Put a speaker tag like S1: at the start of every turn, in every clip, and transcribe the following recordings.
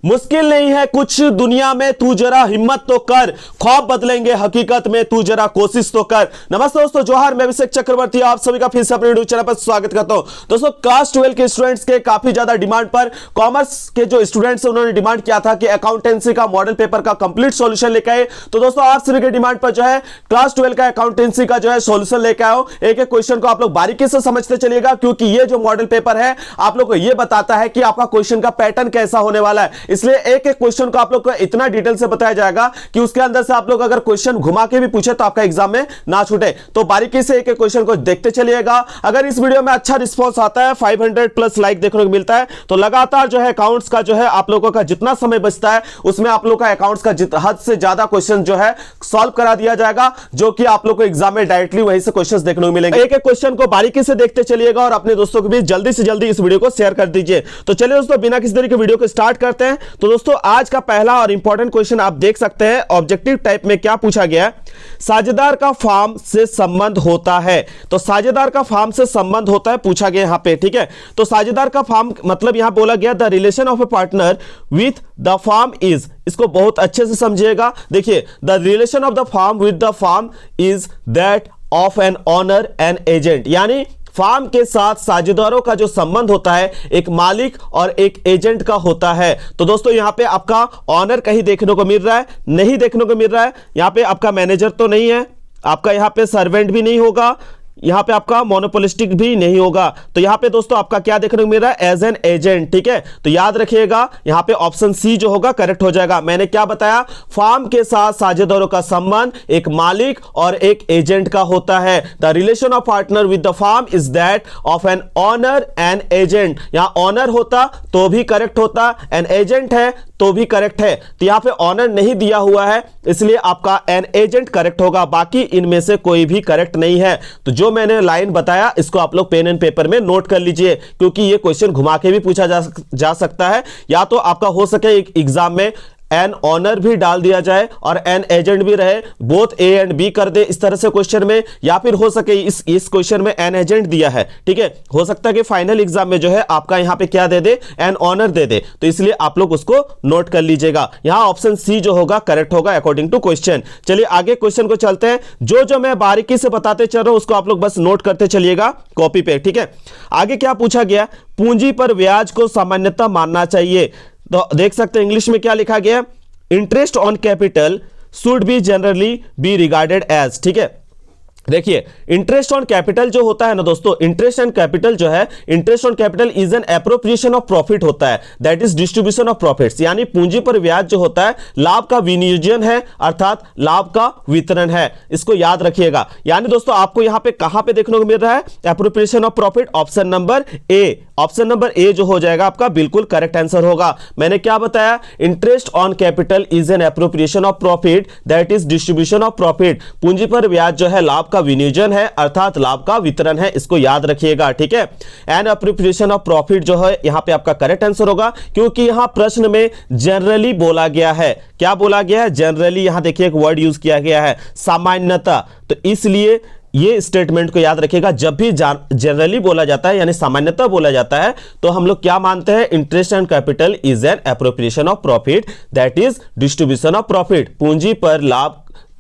S1: मुश्किल नहीं है कुछ दुनिया में, तू जरा हिम्मत तो कर, ख्वाब बदलेंगे हकीकत में, तू जरा कोशिश तो कर। नमस्ते दोस्तों, जोहार, मैं अभिषेक चक्रवर्ती आप सभी का फिर से अपने यूट्यूब चैनल पर स्वागत करता हूं। दोस्तों, क्लास 12 के स्टूडेंट्स के काफी ज्यादा डिमांड पर कॉमर्स के जो स्टूडेंट्स हैं उन्होंने डिमांड किया था कि अकाउंटेंसी का मॉडल पेपर का कंप्लीट सॉल्यूशन लेकर आए। तो दोस्तों, आप सभी के डिमांड पर जो है क्लास 12 का अकाउंटेंसी का जो है सॉल्यूशन लेकर आओ। एक एक क्वेश्चन को आप लोग बारीकी से समझते चलिएगा, क्योंकि ये जो मॉडल पेपर है आप लोग को ये बताता है कि आपका क्वेश्चन का पैटर्न कैसा होने वाला है। इसलिए एक एक क्वेश्चन को आप लोग को इतना डिटेल से बताया जाएगा कि उसके अंदर से आप लोग अगर क्वेश्चन घुमा के भी पूछे तो आपका एग्जाम में ना छूटे। तो बारीकी से एक एक क्वेश्चन को देखते चलिएगा। अगर इस वीडियो में अच्छा रिस्पांस आता है, 500 प्लस लाइक देखने को मिलता है, तो लगातार जो है अकाउंट्स का जो है आप लोगों का जितना समय बचता है उसमें आप लोग का अकाउंट्स का हद से ज्यादा क्वेश्चन जो है सॉल्व करा दिया जाएगा, जो कि आप लोग को एग्जाम में डायरेक्टली वहीं से क्वेश्चन देखने को मिलेंगे। एक एक क्वेश्चन को बारीकी से देखते चलिएगा और अपने दोस्तों को भी जल्दी से जल्दी इस वीडियो को शेयर कर दीजिए। तो चलिए दोस्तों, बिना किसी तरीके के वीडियो को स्टार्ट करते हैं। तो दोस्तों, आज का पहला और इंपॉर्टेंट क्वेश्चन आप देख सकते हैं, ऑब्जेक्टिव टाइप में क्या पूछा गया है। साझेदार का फार्म से संबंध होता है, तो साझेदार का फार्म से संबंध होता है पूछा गया यहां पे, ठीक है। तो साझेदार का फार्म मतलब यहां बोला गया the relation of a partner with the firm is, इसको बहुत अच्छे से समझिएगा। देखिए, the relation of the firm with the firm is that of an owner and agent, यानी फार्म के साथ साझेदारों का जो संबंध होता है एक मालिक और एक एजेंट का होता है। तो दोस्तों, यहां पे आपका ऑनर कहीं देखने को मिल रहा है? नहीं देखने को मिल रहा है। यहां पे आपका मैनेजर तो नहीं है, आपका यहां पे सर्वेंट भी नहीं होगा, यहां पे आपका मोनोपोलिस्टिक भी नहीं होगा। तो यहां पे दोस्तों आपका क्या देखने को मिल रहा है? एज एन एजेंट, ठीक है। तो याद रखिएगा, यहां पे ऑप्शन सी जो होगा करेक्ट हो जाएगा। मैंने क्या बताया? फार्म के साथ साझेदारों का संबंध एक मालिक और एक एजेंट का होता है। The relation of partner with the firm is that of an owner and agent. यहां ऑनर होता तो भी करेक्ट होता, एन एजेंट है तो भी करेक्ट है। तो यहां पे ऑनर नहीं दिया हुआ है, इसलिए आपका एन एजेंट करेक्ट होगा, बाकी इनमें से कोई भी करेक्ट नहीं है। तो जो मैंने लाइन बताया इसको आप लोग पेन एंड पेपर में नोट कर लीजिए, क्योंकि ये क्वेश्चन घुमा के भी पूछा जा सकता है। या तो आपका हो सके एग्जाम में एन ऑनर भी डाल दिया जाए और एन एजेंट भी रहे, बोथ ए एंड बी कर दे इस तरह से क्वेश्चन में, या फिर हो सके इस क्वेश्चन में एन एजेंट दिया है, ठीक है। हो सकता है कि फाइनल एग्जाम में जो है आपका यहां पे क्या दे दे? एन ऑनर दे दे। तो इसलिए आप लोग उसको नोट कर लीजिएगा। यहां ऑप्शन सी जो होगा करेक्ट होगा अकॉर्डिंग टू क्वेश्चन। चलिए आगे क्वेश्चन को चलते हैं। जो मैं बारीकी से बताते चल रहा हूं उसको आप लोग बस नोट करते चलिएगा कॉपी पे, ठीक है। आगे क्या पूछा गया? पूंजी पर ब्याज को सामान्यतः मानना चाहिए। तो देख सकते हैं इंग्लिश में क्या लिखा गया? Interest on capital should be generally be regarded as, ठीक है। देखिए, इंटरेस्ट ऑन कैपिटल जो होता है ना दोस्तों, इंटरेस्ट ऑन कैपिटल जो है, interest on capital is an appropriation of profit होता है, that is distribution of profits. यानी पूंजी पर ब्याज जो होता है लाभ का विनियोजन है, अर्थात लाभ का वितरण है। इसको याद रखिएगा। यानी दोस्तों आपको यहां पे कहां पे देखने को मिल रहा है? Appropriation of profit, option number A. Option number A जो हो जाएगा आपका बिल्कुल करेक्ट आंसर होगा। मैंने क्या बताया? Interest on capital is an appropriation of profit, that is distribution of profit. पूंजी पर ब्याज जो है लाभ का विनियोजन है, अर्थात लाभ का वितरण है। इसको याद रखिएगा, ठीक है। एन एप्रोप्रिएशन ऑफ प्रॉफिट जो है यहां पे आपका करेक्ट आंसर होगा, क्योंकि यहां प्रश्न में जनरली बोला गया है। क्या बोला गया है? जनरली। यहां देखिए एक वर्ड यूज किया गया है, सामान्यतः। तो इसलिए ये स्टेटमेंट को याद रखिएगा, जब भी जनरली बोला जाता है यानी सामान्यतः बोला जाता है, तो हम लोग क्या मानते हैं? Interest on capital is an appropriation of profit, that is distribution of profit.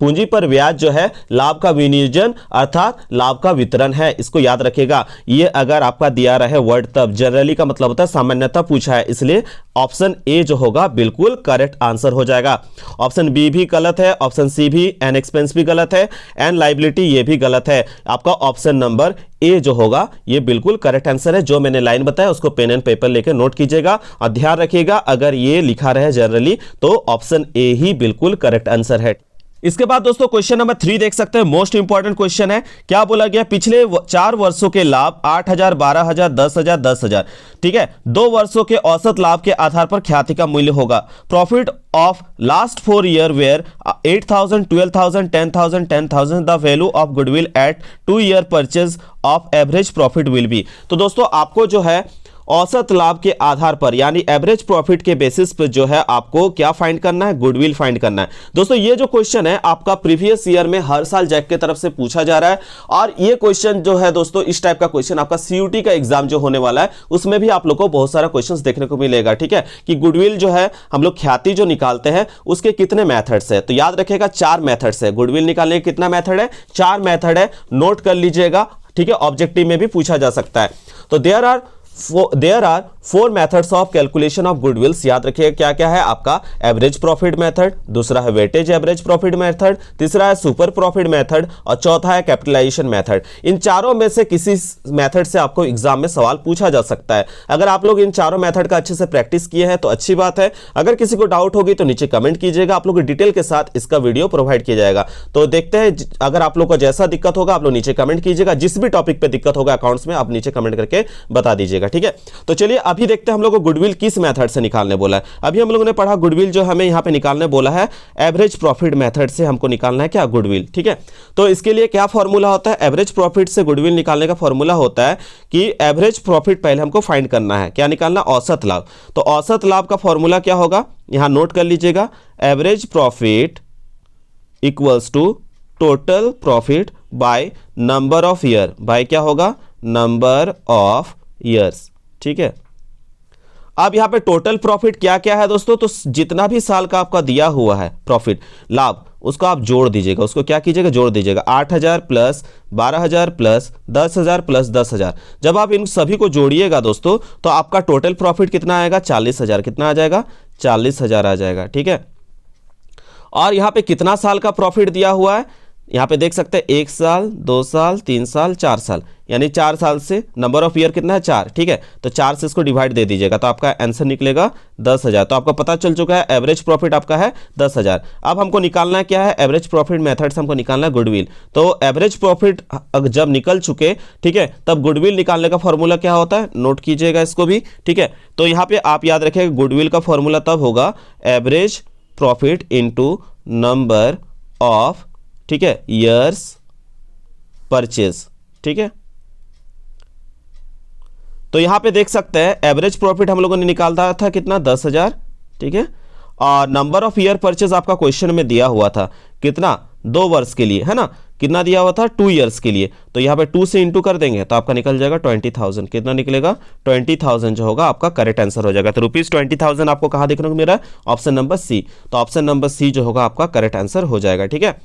S1: पूंजी पर ब्याज जो है लाभ का विनियोजन अर्थात लाभ का वितरण है। इसको याद रखिएगा। ये अगर आपका दिया रहे वर्ड, तब जनरली का मतलब होता है सामान्यतः पूछा है, इसलिए ऑप्शन ए जो होगा बिल्कुल करेक्ट आंसर हो जाएगा। ऑप्शन बी भी गलत है, ऑप्शन सी भी, एन एक्सपेंस भी गलत है, एन लायबिलिटी ये भी गलत है। आपका ऑप्शन नंबर ए जो होगा ये बिल्कुल करेक्ट आंसर है। जो मैंने लाइन बताया उसको पेन एंड पेपर लेकर नोट कीजिएगा और ध्यान रखिएगा, अगर ये लिखा रहे जनरली तो ऑप्शन ए ही बिल्कुल करेक्ट आंसर है। इसके बाद दोस्तों क्वेश्चन नंबर 3 देख सकते हैं, मोस्ट इंपॉर्टेंट क्वेश्चन है। क्या बोला गया? पिछले 4 वर्षों के लाभ 8,000, 12,000, 10,000, 10,000, ठीक है। 2 वर्षों के औसत लाभ के आधार पर ख्याति का मूल्य होगा। Profit of last 4 year were 8,000, 12,000, 10,000, 10,000, the value of goodwill at 2 year purchase of average profit will be. तो दोस्तों आपको जो है औसत लाभ के आधार पर यानी एवरेज प्रॉफिट के बेसिस पर जो है आपको क्या फाइंड करना है, गुडविल फाइंड करना है। दोस्तों ये जो क्वेश्चन है आपका प्रीवियस ईयर में हर साल जैक की तरफ से पूछा जा रहा है और ये क्वेश्चन जो है दोस्तों इस टाइप का क्वेश्चन आपका सीयूटी का एग्जाम जो होने वाला है उसमें भी आप लोग को बहुत सारा क्वेश्चंस देखने को मिलेगा। ठीक है, कि गुडविल जो है हम लोग ख्याति जो निकालते हैं उसके कितने मेथड्स है, तो याद रखिएगा 4 मेथड्स है। गुडविल निकालने के कितना मेथड है, 4 मेथड है, नोट कर लीजिएगा। ठीक है, ऑब्जेक्टिव में भी पूछा जा सकता है। तो there are 4 methods of calculation of goodwills. याद रखिए क्या क्या है आपका एवरेज प्रॉफिट मेथड, दूसरा है वेटेज एवरेज प्रॉफिट मेथड, तीसरा है सुपर प्रॉफिट मेथड और चौथा है कैपिटलाइजेशन मेथड। इन चारों में से किसी मेथड से आपको एग्जाम में सवाल पूछा जा सकता है। अगर आप लोग इन चारों मेथड का अच्छे से प्रैक्टिस किए हैं तो अच्छी बात है। अगर किसी को डाउट होगी तो नीचे कमेंट कीजिएगा, आप लोग को डिटेल के साथ इसका वीडियो प्रोवाइड किया जाएगा। तो देखते हैं, अगर आप लोग को जैसा दिक्कत होगा आप लोग नीचे कमेंट कीजिएगा। जिस भी टॉपिक पे दिक्कत होगा अकाउंट्स में आप नीचे कमेंट करके बता दीजिएगा। ठीक है, तो चलिए अभी देखते हैं हम लोग को गुडविल किस मेथड से निकालने बोला है। अभी हम लोगों ने पढ़ा गुडविल जो हमें यहां पे निकालने बोला है एवरेज प्रॉफिट मेथड से हमको निकालना है क्या, गुडविल। ठीक है, तो इसके लिए क्या फॉर्मूला होता है, एवरेज प्रॉफिट से गुडविल निकालने का फॉर्मूला होता है कि एवरेज प्रॉफिट पहले हमको फाइंड करना है, क्या निकालना, औसत लाभ। तो औसत लाभ का फॉर्मूला क्या होगा, यहां नोट कर लीजिएगा, average profit equals to total profit by number of year, by क्या होगा, नंबर ऑफ ईयर्स। ठीक है, अब यहां पे टोटल प्रॉफिट क्या क्या है दोस्तों, तो जितना भी साल का आपका दिया हुआ है प्रॉफिट लाभ उसको आप जोड़ दीजिएगा, उसको क्या कीजिएगा, जोड़ दीजिएगा। 8,000 प्लस 12,000 प्लस 10,000 प्लस 10,000। जब आप इन सभी को जोड़िएगा दोस्तों तो आपका टोटल प्रॉफिट कितना आएगा, 40,000। कितना आ जाएगा, 40,000 आ जाएगा। ठीक है, और यहां पे कितना साल का प्रॉफिट दिया हुआ है, यहां पे देख सकते हैं 1 साल 2 साल 3 साल 4 साल, यानी 4 साल से नंबर ऑफ ईयर कितना है, 4। ठीक है, तो 4 से इसको डिवाइड दे दीजिएगा तो आपका आंसर निकलेगा 10,000। तो आपको पता चल चुका है एवरेज प्रॉफिट आपका है 10,000। अब हमको निकालना क्या है, एवरेज प्रॉफिट मेथड से हमको निकालना है गुडविल। तो एवरेज प्रॉफिट जब निकल चुके, ठीक है, तब गुडविल निकालने का फॉर्मूला क्या होता है, नोट कीजिएगा इसको भी। ठीक है, तो यहाँ पे आप याद रखिएगा गुडविल का फॉर्मूला तब होगा average profit into number of, ठीक है, ईयर्स परचेज। ठीक है, तो यहां पे देख सकते हैं एवरेज प्रॉफिट हम लोगों ने निकाला था कितना, 10,000। ठीक है, और नंबर ऑफ ईयर परचेज आपका क्वेश्चन में दिया हुआ था कितना, 2 वर्ष के लिए, है ना, कितना दिया हुआ था, 2 ईयर्स के लिए। तो यहां पे 2 से इंटू कर देंगे तो आपका निकल जाएगा 20,000। कितना निकलेगा, 20,000 जो होगा आपका करेक्ट आंसर हो जाएगा। तो ₹20,000 आपको कहां देखने को मिल रहा है, ऑप्शन नंबर सी। तो ऑप्शन नंबर सी जो होगा आपका करेक्ट आंसर हो जाएगा। ठीक है,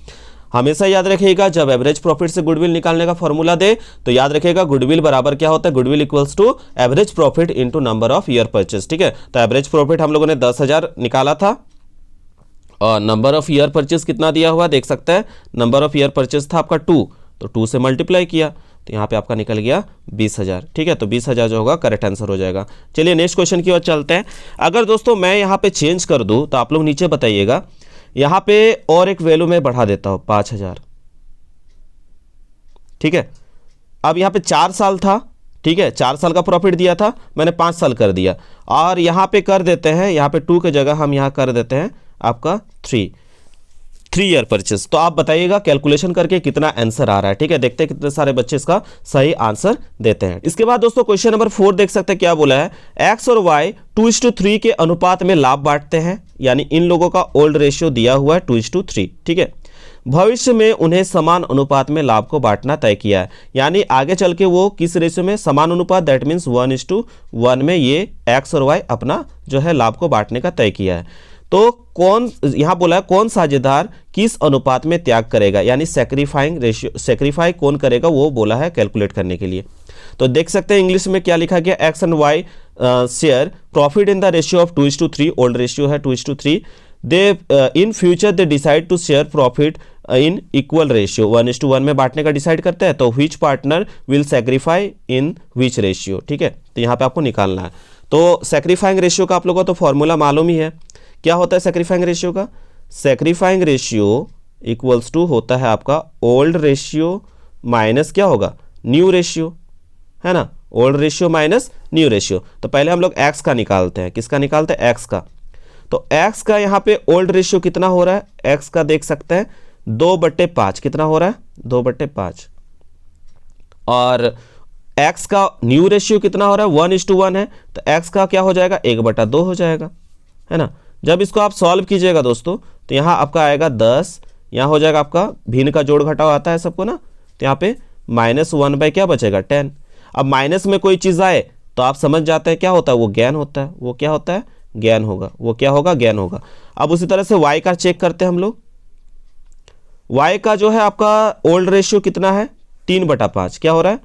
S1: हमेशा याद रखिएगा जब एवरेज प्रॉफिट से गुडविल निकालने का फॉर्मूला दे तो याद रखिएगा गुडविल बराबर क्या होता है, goodwill equals to average profit into number of year purchase. ठीक है, तो एवरेज प्रॉफिट हम लोगों ने 10,000 निकाला था और नंबर ऑफ ईयर परचेज कितना दिया हुआ देख सकते हैं, नंबर ऑफ ईयर परचेज था आपका 2, तो 2 से मल्टीप्लाई किया तो यहाँ पे आपका निकल गया 20,000। ठीक है, तो 20,000 जो होगा करेक्ट आंसर हो जाएगा। चलिए नेक्स्ट क्वेश्चन की ओर चलते हैं। अगर दोस्तों मैं यहाँ पे चेंज कर दूँ तो आप लोग नीचे बताइएगा, यहां पे और एक वैल्यू में बढ़ा देता हूं 5,000। ठीक है, अब यहां पे 4 साल था, ठीक है, 4 साल का प्रॉफिट दिया था, मैंने 5 साल कर दिया और यहां पे कर देते हैं, यहां पे 2 की जगह हम यहां कर देते हैं आपका 3 ईयर परचेस। तो आप बताइएगा कैलकुलेशन करके कितना आंसर आ रहा है। ठीक है, देखते हैं कितने सारे बच्चे इसका सही आंसर देते हैं। इसके बाद दोस्तों क्वेश्चन नंबर 4 देख सकते हैं क्या बोला है, एक्स और वाई 2:3 के अनुपात में लाभ बांटते हैं, यानी इन लोगों का ओल्ड रेशियो दिया हुआ है 2:3। ठीक है, भविष्य में उन्हें समान अनुपात में लाभ को बांटना तय किया है, यानी आगे चल के वो किस रेशियो में, समान अनुपात, दैट मीन्स 1:1 में ये एक्स और वाई अपना जो है लाभ को बांटने का तय किया है। तो कौन, यहां बोला है कौन साझेदार किस अनुपात में त्याग करेगा, यानी सेक्रीफाइंग रेशियो, सेक्रीफाई कौन करेगा वो बोला है कैलकुलेट करने के लिए। तो देख सकते हैं इंग्लिश में क्या लिखा गया, X and Y share profit in the ratio of 2:3, old ratio है 2:3। They in future they decide to share profit in equal ratio, 1:1 में बांटने का डिसाइड करते हैं। तो which partner will sacrifice in which ratio. ठीक है, तो यहाँ पे आपको निकालना है। तो सेक्रीफाइंग रेशियो का आप लोगों को तो फॉर्मूला मालूम ही है, क्या होता है सेक्रीफाइंग रेशियो का, सेक्रीफाइंग रेशियो इक्वल्स टू होता है आपका ओल्ड रेशियो माइनस क्या होगा, न्यू रेशियो, है ना, old ratio minus new ratio. तो पहले हम लोग एक्स का निकालते हैं, किसका निकालते हैं, एक्स का। तो एक्स का यहाँ पे ओल्ड रेशियो कितना हो रहा है, एक्स का देख सकते हैं 2/5 कितना हो रहा है, 2/5। और एक्स का न्यू रेशियो कितना हो रहा है 1:1 है, तो एक्स का क्या हो जाएगा 1/2 हो जाएगा, है ना। जब इसको आप सॉल्व कीजिएगा दोस्तों तो यहाँ आपका आएगा 10, यहाँ हो जाएगा आपका भिन्न का जोड़ घटाव आता है सबको ना, तो यहाँ पे -1 बाई क्या बचेगा 10। अब माइनस में कोई चीज़ आए तो आप समझ जाते हैं क्या होता है, वो ज्ञान होता है, वो क्या होता है ज्ञान होगा, वो क्या होगा ज्ञान होगा। अब उसी तरह से y का चेक करते हैं हम लोग। y का जो है आपका ओल्ड रेशियो कितना है 3/5, क्या हो रहा है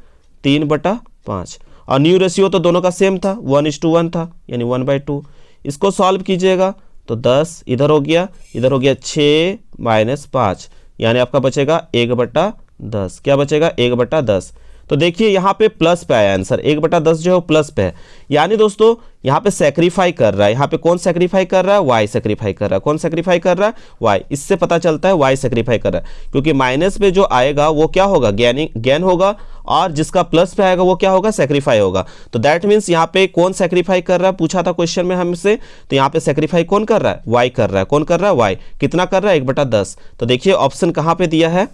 S1: 3/5, और न्यू रेशियो तो दोनों का सेम था 1:1 था, यानी 1/2। इसको सॉल्व कीजिएगा तो 10 इधर हो गया, इधर हो गया 6 - 5, यानी आपका बचेगा 1/10। क्या बचेगा 1/10। तो देखिए यहाँ पे प्लस पे आया आंसर, 1/10 जो है वो प्लस पे है, यानी दोस्तों यहाँ पे सेक्रीफाई कर रहा है। यहाँ पे कौन सेक्रीफाई कर रहा है, वाई सेक्रीफाई कर रहा है। कौन सेक्रीफाई कर रहा है, वाई। इससे पता चलता है वाई सेक्रीफाई कर रहा है, क्योंकि माइनस पे जो आएगा वो क्या होगा गेन होगा, और जिसका प्लस पे आएगा वो क्या होगा सेक्रीफाई होगा। तो दैट मीन्स यहाँ पे कौन सेक्रीफाई कर रहा है, पूछा था क्वेश्चन में हमसे, तो यहाँ पे सेक्रीफाई कौन कर रहा है, वाई कर रहा है। कौन कर रहा है, वाई। कितना कर रहा है 1/10। तो देखिए ऑप्शन कहाँ पे दिया है,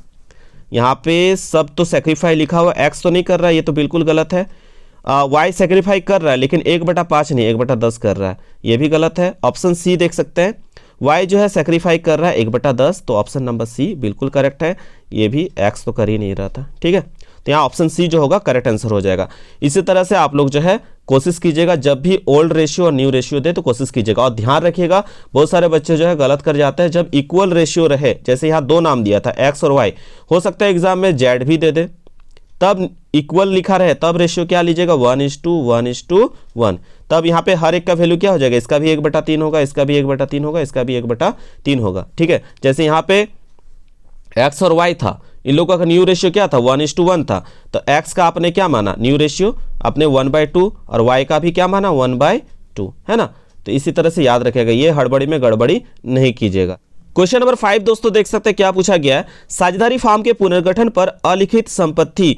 S1: यहाँ पे सब तो सेक्रीफाई लिखा हुआ, एक्स तो नहीं कर रहा है, ये तो बिल्कुल गलत है। वाई सेक्रीफाई कर रहा है लेकिन 1/5 नहीं 1/10 कर रहा है, ये भी गलत है। ऑप्शन सी देख सकते हैं, वाई जो है सेक्रीफाई कर रहा है 1/10, तो ऑप्शन नंबर सी बिल्कुल करेक्ट है। ये भी एक्स तो कर ही नहीं रहा था, ठीक है, तो यहाँ ऑप्शन सी जो होगा करेक्ट आंसर हो जाएगा। इसी तरह से आप लोग जो है कोशिश कीजिएगा, जब भी ओल्ड रेशियो और न्यू रेशियो दे तो कोशिश कीजिएगा, और ध्यान रखिएगा बहुत सारे बच्चे जो है गलत कर जाते हैं। जब इक्वल रेशियो रहे, जैसे यहाँ 2 नाम दिया था एक्स और वाई, हो सकता है एग्जाम में जेड भी दे दे, तब इक्वल लिखा रहे तब रेशियो क्या लीजिएगा 1:1:1, तब यहाँ पे हर एक का वैल्यू क्या हो जाएगा, इसका भी 1/3 होगा, इसका भी 1/3 होगा, इसका भी 1/3 होगा, ठीक है। जैसे यहाँ पे एक्स और वाई था, इन लोगों का न्यू रेशियो क्या था 1:1 था, तो एक्स का आपने क्या माना न्यू रेशियो अपने 1/2, और वाई का भी क्या माना 1/2, है ना। तो इसी तरह से याद रखेगा, ये हड़बड़ी में गड़बड़ी नहीं कीजिएगा। क्वेश्चन नंबर 5 दोस्तों देख सकते हैं क्या पूछा गया है, साझेदारी फार्म के पुनर्गठन पर अलिखित संपत्ति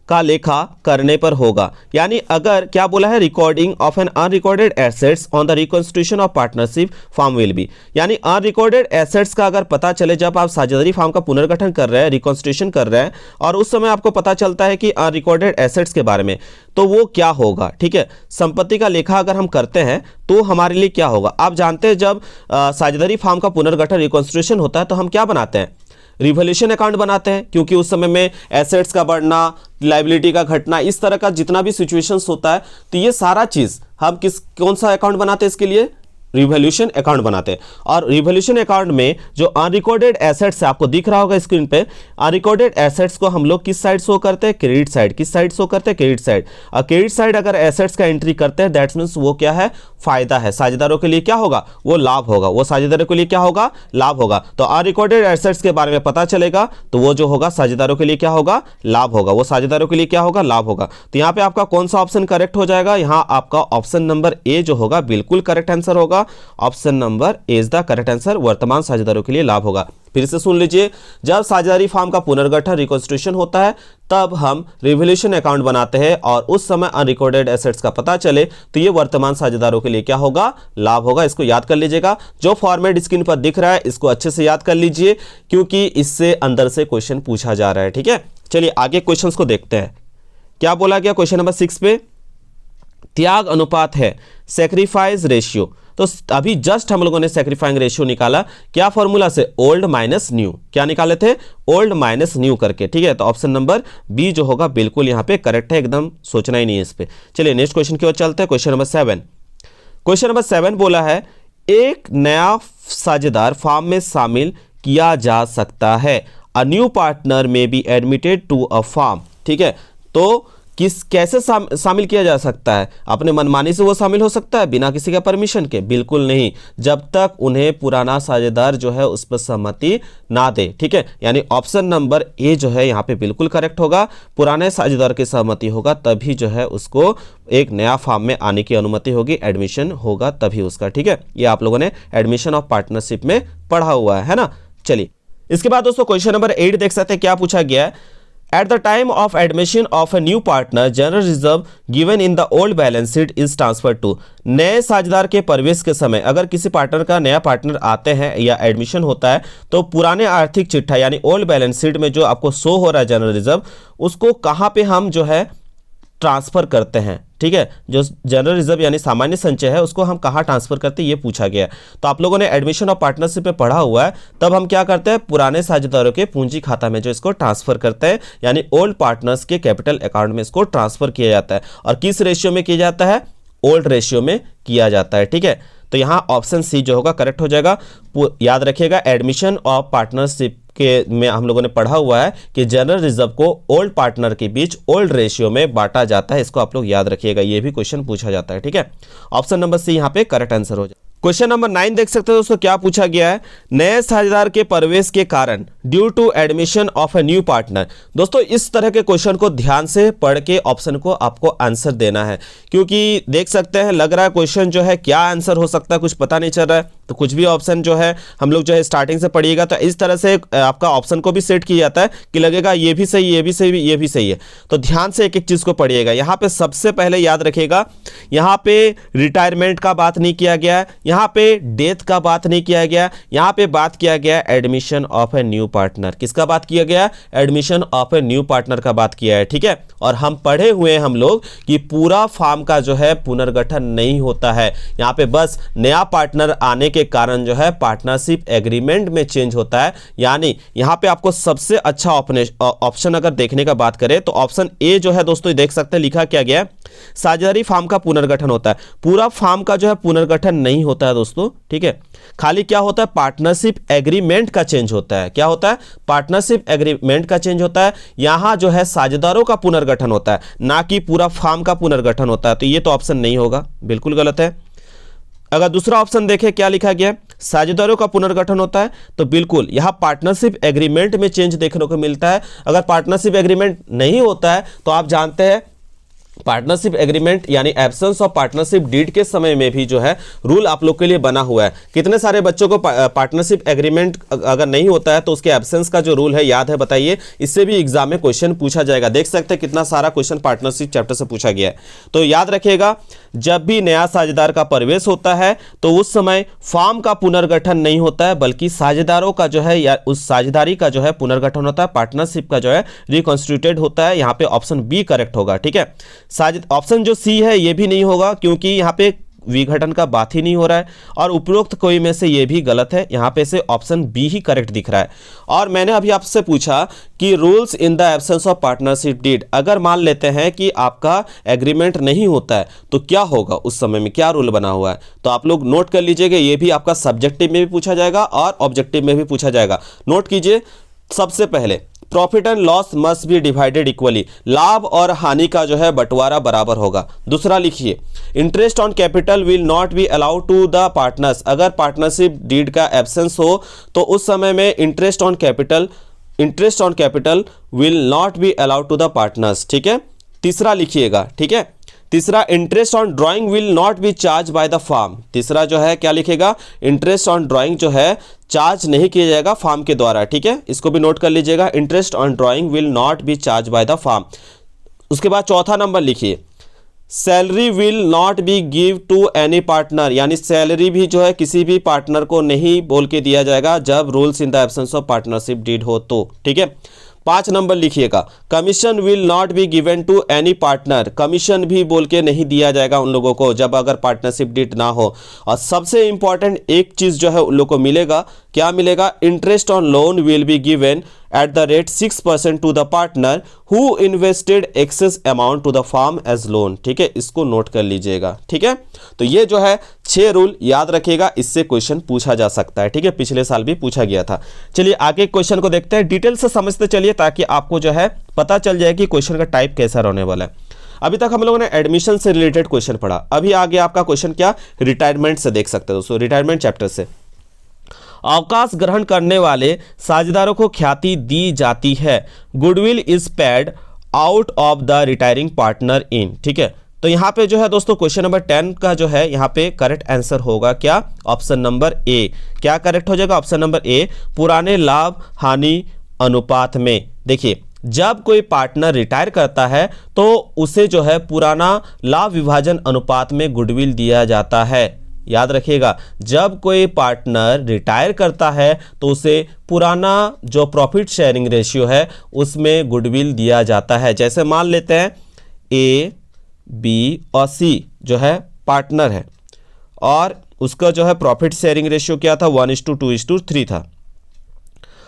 S1: का लेखा करने पर होगा। यानी अगर क्या बोला है, recording of an unrecorded assets on the reconstitution of partnership firm will be, यानी अनरिकॉर्डेड एसेट्स का अगर पता चले जब आप साझेदारी फार्म का पुनर्गठन कर रहे हैं, रिकंस्टिट्यूशन कर रहे हैं, और उस समय आपको पता चलता है कि अनरिकॉर्डेड एसेट्स के बारे में, तो वो क्या होगा, ठीक है। संपत्ति का लेखा अगर हम करते हैं तो हमारे लिए क्या होगा। आप जानते हैं जब साझेदारी फार्म का पुनर्गठन रिकंस्टिट्यूशन होता है तो हम क्या बनाते हैं, रिवोल्यूशन अकाउंट बनाते हैं, क्योंकि उस समय में एसेट्स का बढ़ना, लायबिलिटी का घटना, इस तरह का जितना भी सिचुएशंस होता है, तो ये सारा चीज हम कौन सा अकाउंट बनाते हैं, इसके लिए रिवोल्यूशन अकाउंट बनाते हैं। और रिवोल्यूशन अकाउंट में जो अनरिकॉर्डेड एसेट्स है, आपको दिख रहा होगा स्क्रीन पे, अनरिकॉर्डेड एसेट्स को हम लोग किस साइड शो करते हैं, क्रेडिट साइड। किस साइड शो करते हैं, क्रेडिट साइड। और क्रेडिट साइड अगर एसेट्स का एंट्री करते हैं दैट्स मींस वो क्या है, फायदा है, साझेदारों के लिए क्या होगा, वो लाभ होगा, वो साझेदारों के लिए क्या होगा, लाभ होगा। तो अनरिकॉर्डेड एसेट्स के बारे में पता चलेगा तो वो जो होगा साझेदारों के लिए क्या होगा, लाभ होगा, वो साझेदारों के लिए क्या होगा, लाभ होगा। तो यहाँ पे आपका कौन सा ऑप्शन करेक्ट हो जाएगा, यहाँ आपका ऑप्शन नंबर ए जो होगा बिल्कुल करेक्ट आंसर होगा। Option number A is the correct answer, वर्तमान साझेदारों के लिए लाभ होगा। फिर से सुन लीजिए, जब साझेदारी फार्म का पुनर्गठन रिकंस्टिट्यूशन होता है तब हम रिवोल्यूशन अकाउंट बनाते हैं, और उस समय अनरिकॉर्डेड एसेट्स का पता चले तो ये वर्तमान साझेदारों के लिए क्या होगा, लाभ होगा। इसको याद कर लीजिएगा, जो फॉर्मेट स्क्रीन पर दिख रहा है इसको अच्छे से याद कर लीजिए, क्योंकि इससे अंदर से क्वेश्चन पूछा जा रहा है, ठीक है। चलिए आगे क्वेश्चंस को देखते हैं। क्या बोला गया क्वेश्चन नंबर 6 पे, त्याग अनुपात है सैक्रिफाइस रेशियो। तो अभी जस्ट हम लोगों ने सैक्रिफाइंग रेशियो निकाला, क्या फॉर्मूला से, ओल्ड माइनस न्यू। क्या निकाले थे, ओल्ड माइनस न्यू करके, ठीक है। तो ऑप्शन नंबर बी जो होगा बिल्कुल यहाँ पे करेक्ट है, एकदम सोचना ही नहीं है इस पे। चलिए नेक्स्ट क्वेश्चन की ओर चलते हैं, क्वेश्चन नंबर 7। क्वेश्चन नंबर 7 बोला है, एक नया साझेदार फार्म में शामिल किया जा सकता है, a new partner may be admitted to a firm, ठीक है। तो कैसे शामिल किया जा सकता है, अपने मनमानी से वो शामिल हो सकता है बिना किसी का परमिशन के, बिल्कुल नहीं, जब तक उन्हें पुराना साझेदार जो है उस पर सहमति ना दे, ठीक है। यानी ऑप्शन नंबर ए जो है यहाँ पे बिल्कुल करेक्ट होगा, पुराने साझेदार की सहमति होगा तभी जो है उसको एक नया फार्म में आने की अनुमति होगी, एडमिशन होगा तभी उसका, ठीक है। ये आप लोगों ने एडमिशन ऑफ पार्टनरशिप में पढ़ा हुआ है ना। चलिए इसके बाद दोस्तों क्वेश्चन नंबर 8 देख सकते हैं क्या पूछा गया है, At the time of admission of a new partner, general reserve given in the old balance sheet is transferred to। नए साझेदार के प्रवेश के समय अगर किसी पार्टनर का नया पार्टनर आते हैं या एडमिशन होता है तो पुराने आर्थिक चिट्ठा यानी ओल्ड बैलेंस शीट में जो आपको शो हो रहा है जनरल रिजर्व, उसको कहाँ पे हम जो है ट्रांसफर करते हैं, ठीक है, जो जनरल रिजर्व यानी सामान्य संचय है उसको हम कहाँ ट्रांसफर करते हैं ये पूछा गया है। तो आप लोगों ने एडमिशन और पार्टनरशिप में पढ़ा हुआ है, तब हम क्या करते हैं पुराने साझेदारों के पूंजी खाता में जो इसको ट्रांसफर करते हैं, यानी ओल्ड पार्टनर्स के कैपिटल अकाउंट में इसको ट्रांसफर किया जाता है। और किस रेशियो में किया जाता है? ओल्ड रेशियो में किया जाता है, ठीक है। तो यहाँ ऑप्शन सी जो होगा करेक्ट हो जाएगा। याद रखिएगा एडमिशन और पार्टनरशिप के में हम लोगों ने पढ़ा हुआ है कि जनरल रिजर्व को ओल्ड पार्टनर के बीच ओल्ड रेशियो में बांटा जाता है, इसको आप लोग याद रखिएगा, ये भी क्वेश्चन पूछा जाता है, ठीक है। ऑप्शन नंबर सी यहाँ पे करेक्ट आंसर हो जाए। क्वेश्चन नंबर 9 देख सकते हो दोस्तों, क्या पूछा गया है? नए साझेदार के प्रवेश के कारण due to admission of a new partner. दोस्तों इस तरह के क्वेश्चन को ध्यान से पढ़ के ऑप्शन को आपको आंसर देना है, क्योंकि देख सकते हैं लग रहा है क्वेश्चन जो है क्या आंसर हो सकता है कुछ पता नहीं चल रहा है, तो कुछ भी ऑप्शन जो है हम लोग जो है स्टार्टिंग से पढ़िएगा तो इस तरह से आपका ऑप्शन को भी सेट किया जाता है कि लगेगा ये भी सही, ये भी सही, ये भी सही है। तो ध्यान से एक एक चीज को पढ़िएगा। यहाँ पे सबसे पहले याद रखिएगा, यहाँ पे रिटायरमेंट का बात नहीं किया गया है, यहाँ पे डेथ का बात नहीं किया गया, यहाँ पे बात किया गया admission of a new partner. किसका बात किया गया? Admission of a new partner का बात किया है, ठीक है। और हम पढ़े हुए हैं हम लोग कि पूरा फार्म का जो है पुनर्गठन नहीं होता है, यहाँ पे बस नया पार्टनर आने के कारण जो है पार्टनरशिप एग्रीमेंट में चेंज होता है। यानी यहाँ पे आपको सबसे अच्छा ऑप्शन अगर देखने का बात करें तो ऑप्शन ए जो है दोस्तों देख सकते हैं लिखा क्या गया है, साझेदारी फार्म का पुनर्गठन होता है। पूरा फार्म का जो है पुनर्गठन नहीं होता है दोस्तों, ठीक है। खाली क्या होता है? पार्टनरशिप एग्रीमेंट का चेंज होता है। क्या होता है? पार्टनरशिप एग्रीमेंट का चेंज होता है। यहां जो है साझेदारों का पुनर्गठन होता है, ना कि पूरा फार्म का पुनर्गठन होता है। तो ये तो ऑप्शन नहीं होगा, बिल्कुल गलत है। अगर दूसरा ऑप्शन देखें क्या लिखा गया, साझेदारों का पुनर्गठन होता है, तो बिल्कुल यहां पार्टनरशिप एग्रीमेंट में चेंज देखने को मिलता है। अगर पार्टनरशिप एग्रीमेंट नहीं होता है तो आप जानते हैं पार्टनरशिप एग्रीमेंट यानी एब्सेंस ऑफ पार्टनरशिप डीड के समय में भी जो है रूल आप लोग के लिए बना हुआ है। कितने सारे बच्चों को पार्टनरशिप एग्रीमेंट अगर नहीं होता है तो उसके एब्सेंस का जो रूल है याद है, बताइए। इससे भी एग्जाम में क्वेश्चन पूछा जाएगा। देख सकते हैं कितना सारा क्वेश्चन पार्टनरशिप चैप्टर से पूछा गया है। तो याद रखिएगा, जब भी नया साझेदार का प्रवेश होता है तो उस समय फार्म का पुनर्गठन नहीं होता है, बल्कि साझेदारों का जो है या उस साझेदारी का जो है पुनर्गठन होता है, पार्टनरशिप का जो है रिकॉन्स्टिट्यूटेड होता है। यहाँ पे ऑप्शन बी करेक्ट होगा, ठीक है। ऑप्शन जो सी है ये भी नहीं होगा, क्योंकि यहाँ पे विघटन का बात ही नहीं हो रहा है, और उपरोक्त कोई में से ये भी गलत है। यहाँ पे से ऑप्शन बी ही करेक्ट दिख रहा है। और मैंने अभी आपसे पूछा कि rules in the absence of partnership deed, अगर मान लेते हैं कि आपका एग्रीमेंट नहीं होता है तो क्या होगा, उस समय में क्या रूल बना हुआ है। तो आप लोग नोट कर लीजिएगा, ये भी आपका सब्जेक्टिव में भी पूछा जाएगा और ऑब्जेक्टिव में भी पूछा जाएगा। नोट कीजिए, सबसे पहले profit and loss must be divided equally, लाभ और हानि का जो है बंटवारा बराबर होगा। दूसरा लिखिए, interest on capital will not be allowed to the partners, अगर पार्टनरशिप डीड का एब्सेंस हो तो उस समय में interest on capital will not be allowed to the partners, ठीक है। तीसरा लिखिएगा, ठीक है, तीसरा interest on drawing will not be charge by the firm, तीसरा जो है क्या लिखेगा, इंटरेस्ट ऑन ड्राइंग जो है चार्ज नहीं किया जाएगा फार्म के द्वारा, ठीक है। इसको भी नोट कर लीजिएगा, interest on drawing will not be charge by the firm. उसके बाद चौथा नंबर लिखिए, salary will not be give to any partner, यानी सैलरी भी जो है किसी भी पार्टनर को नहीं बोल के दिया जाएगा जब rules in the absence of partnership deed हो तो, ठीक है। 5 नंबर लिखिएगा, commission will not be given to any partner, commission भी बोल के नहीं दिया जाएगा उन लोगों को जब अगर पार्टनरशिप डीड ना हो। और सबसे इंपॉर्टेंट एक चीज जो है उन लोगों को मिलेगा, क्या मिलेगा, interest on loan will be given at the rate 6% to the partner who invested excess amount to the farm as loan, ठीक है। इसको नोट कर लीजिएगा, ठीक है। तो ये जो है 6 रूल याद रखिएगा, इससे क्वेश्चन पूछा जा सकता है, ठीक है। पिछले साल भी पूछा गया था। चलिए आगे क्वेश्चन को देखते हैं, डिटेल से समझते चलिए ताकि आपको जो है पता चल जाए कि क्वेश्चन का टाइप कैसा रहने वाला है। अभी तक हम लोगों ने एडमिशन से रिलेटेड क्वेश्चन पढ़ा, अभी आगे आपका क्वेश्चन क्या, रिटायरमेंट से देख सकते हो दोस्तों, रिटायरमेंट चैप्टर से। अवकाश ग्रहण करने वाले साझेदारों को ख्याति दी जाती है, goodwill is paid out of the retiring partner in, ठीक है। तो यहाँ पे जो है दोस्तों क्वेश्चन नंबर 10 का जो है यहाँ पे करेक्ट आंसर होगा क्या, ऑप्शन नंबर ए। क्या करेक्ट हो जाएगा, ऑप्शन नंबर ए, पुराने लाभ हानि अनुपात में। देखिए, जब कोई पार्टनर रिटायर करता है तो उसे जो है पुराना लाभ विभाजन अनुपात में गुडविल दिया जाता है। याद रखिएगा, जब कोई पार्टनर रिटायर करता है तो उसे पुराना जो प्रॉफिट शेयरिंग रेशियो है उसमें गुडविल दिया जाता है। जैसे मान लेते हैं ए, बी और सी जो है पार्टनर है और उसका जो है प्रॉफिट शेयरिंग रेशियो क्या था 1:2:3 था।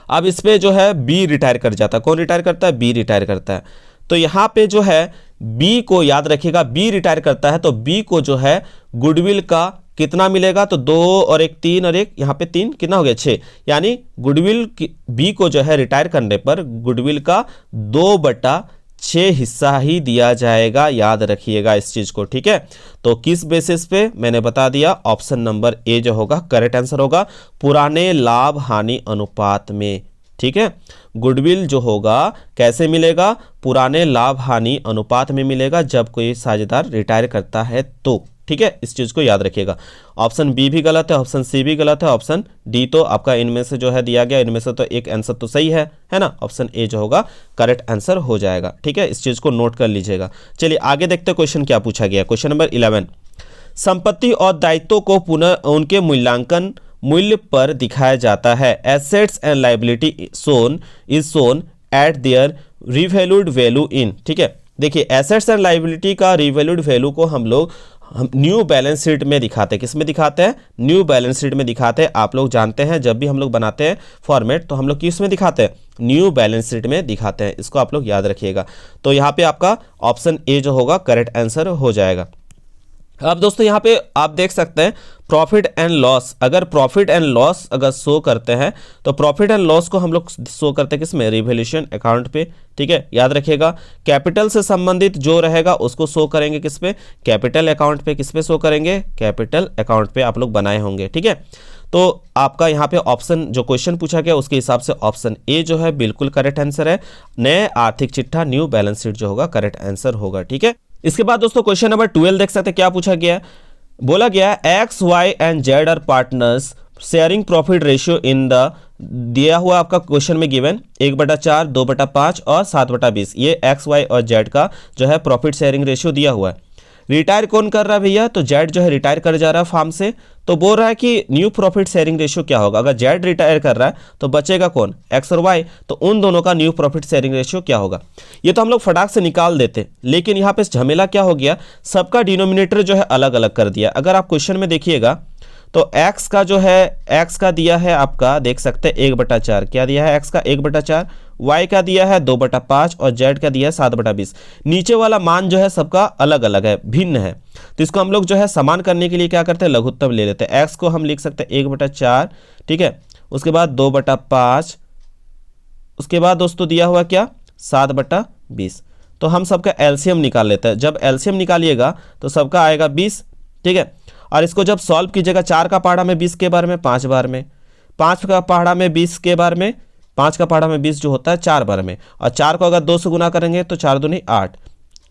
S1: अब इसमें जो है बी रिटायर कर जाता है। कौन रिटायर करता है? बी रिटायर करता है। तो यहाँ पे जो है बी को याद रखिएगा, बी रिटायर करता है तो बी को जो है गुडविल का कितना मिलेगा? तो 2 और 1 3 और 1 यहाँ पे 3 कितना हो गया 6, यानी गुडविल बी को जो है रिटायर करने पर गुडविल का 2/6 हिस्सा ही दिया जाएगा। याद रखिएगा इस चीज को, ठीक है। तो किस बेसिस पे? मैंने बता दिया, ऑप्शन नंबर ए जो होगा करेक्ट आंसर होगा, पुराने लाभ हानि अनुपात में, ठीक है। गुडविल जो होगा कैसे मिलेगा? पुराने लाभ हानि अनुपात में मिलेगा जब कोई साझेदार रिटायर करता है तो, ठीक है। इस चीज को याद रखिएगा। ऑप्शन बी भी गलत है, ऑप्शन सी भी गलत है, ऑप्शन डी तो आपका इनमें से जो है दिया गया, इनमें से तो एक आंसर तो सही है ना। ऑप्शन ए जो होगा करेक्ट आंसर हो जाएगा, ठीक है। इस चीज को नोट कर लीजिएगा। चलिए आगे देखते हैं क्वेश्चन क्या पूछा गया। क्वेश्चन नंबर 11, संपत्ति और दायित्वों को पुनः उनके मूल्यांकन मूल्य पर दिखाया जाता है। Assets and liability is shown eight there revalued value in, ठीक है। देखिए एसेट्स एंड लायबिलिटी का रिवैल्यूड वैल्यू को हम न्यू बैलेंस शीट में दिखाते हैं। किस में दिखाते हैं? न्यू बैलेंस शीट में दिखाते हैं। आप लोग जानते हैं जब भी हम लोग बनाते हैं फॉर्मेट तो हम लोग किस में दिखाते हैं? न्यू बैलेंस शीट में दिखाते हैं। इसको आप लोग याद रखिएगा। तो यहाँ पे आपका ऑप्शन ए जो होगा करेक्ट आंसर हो जाएगा। अब दोस्तों यहाँ पे आप देख सकते हैं प्रॉफिट एंड लॉस, अगर प्रॉफिट एंड लॉस अगर शो करते हैं तो प्रॉफिट एंड लॉस को हम लोग शो करते हैं किसमें? रिवैल्यूएशन अकाउंट पे, ठीक है। याद रखिएगा कैपिटल से संबंधित जो रहेगा उसको शो करेंगे किस पे? कैपिटल अकाउंट पे। किस पे शो करेंगे? कैपिटल अकाउंट पे आप लोग बनाए होंगे, ठीक है। तो आपका यहाँ पे ऑप्शन जो क्वेश्चन पूछा गया उसके हिसाब से ऑप्शन ए जो है बिल्कुल करेक्ट आंसर है। नए आर्थिक चिट्ठा न्यू बैलेंस शीट जो होगा करेक्ट आंसर होगा, ठीक है। इसके बाद दोस्तों क्वेश्चन नंबर 12 देख सकते हैं क्या पूछा गया है। बोला गया X Y and Z are partners sharing profit ratio in the, दिया हुआ आपका क्वेश्चन में गिवन 1/4, 2/5 और 7/20। ये एक्स वाई और जेड का जो है प्रॉफिट शेयरिंग रेशियो दिया हुआ है। रिटायर कौन कर रहा है भैया? तो जेड जो है रिटायर कर जा रहा है फार्म से, तो बोल रहा है कि न्यू प्रॉफिट शेयरिंग रेशियो क्या होगा। अगर जेड रिटायर कर रहा है तो बचेगा कौन? एक्स और वाई, तो उन दोनों का न्यू प्रॉफिट शेयरिंग रेशियो क्या होगा? ये तो हम लोग फटाक से निकाल देते, लेकिन यहाँ पे झमेला क्या हो गया, सबका डिनोमिनेटर जो है अलग अलग कर दिया। अगर आप क्वेश्चन में देखिएगा तो एक्स का जो है, एक्स का दिया है आपका देख सकते हैं 1/4, क्या दिया है एक्स का 1/4, वाई का दिया है 2/5 और जेड का दिया है 7/20। नीचे वाला मान जो है सबका अलग अलग है, भिन्न है, तो इसको हम लोग जो है समान करने के लिए क्या करते हैं? लघुत्तम ले लेते हैं। एक्स को हम लिख सकते हैं 1/4, ठीक है। उसके बाद 2/5, उसके बाद दोस्तों दिया हुआ क्या? 7/20। तो हम सबका एलसीएम निकाल लेते हैं। जब एलसीएम निकालिएगा तो सबका आएगा 20, ठीक है। और इसको जब सॉल्व कीजिएगा 4 का पहाड़ा में 20 के बार में 5 बार में, 5 का पहाड़ा में 20 के बार में, 5 का पहाड़ा में 20 जो होता है 4 बार में, और 4 को अगर 2 से गुना करेंगे तो 4 दूनी 8,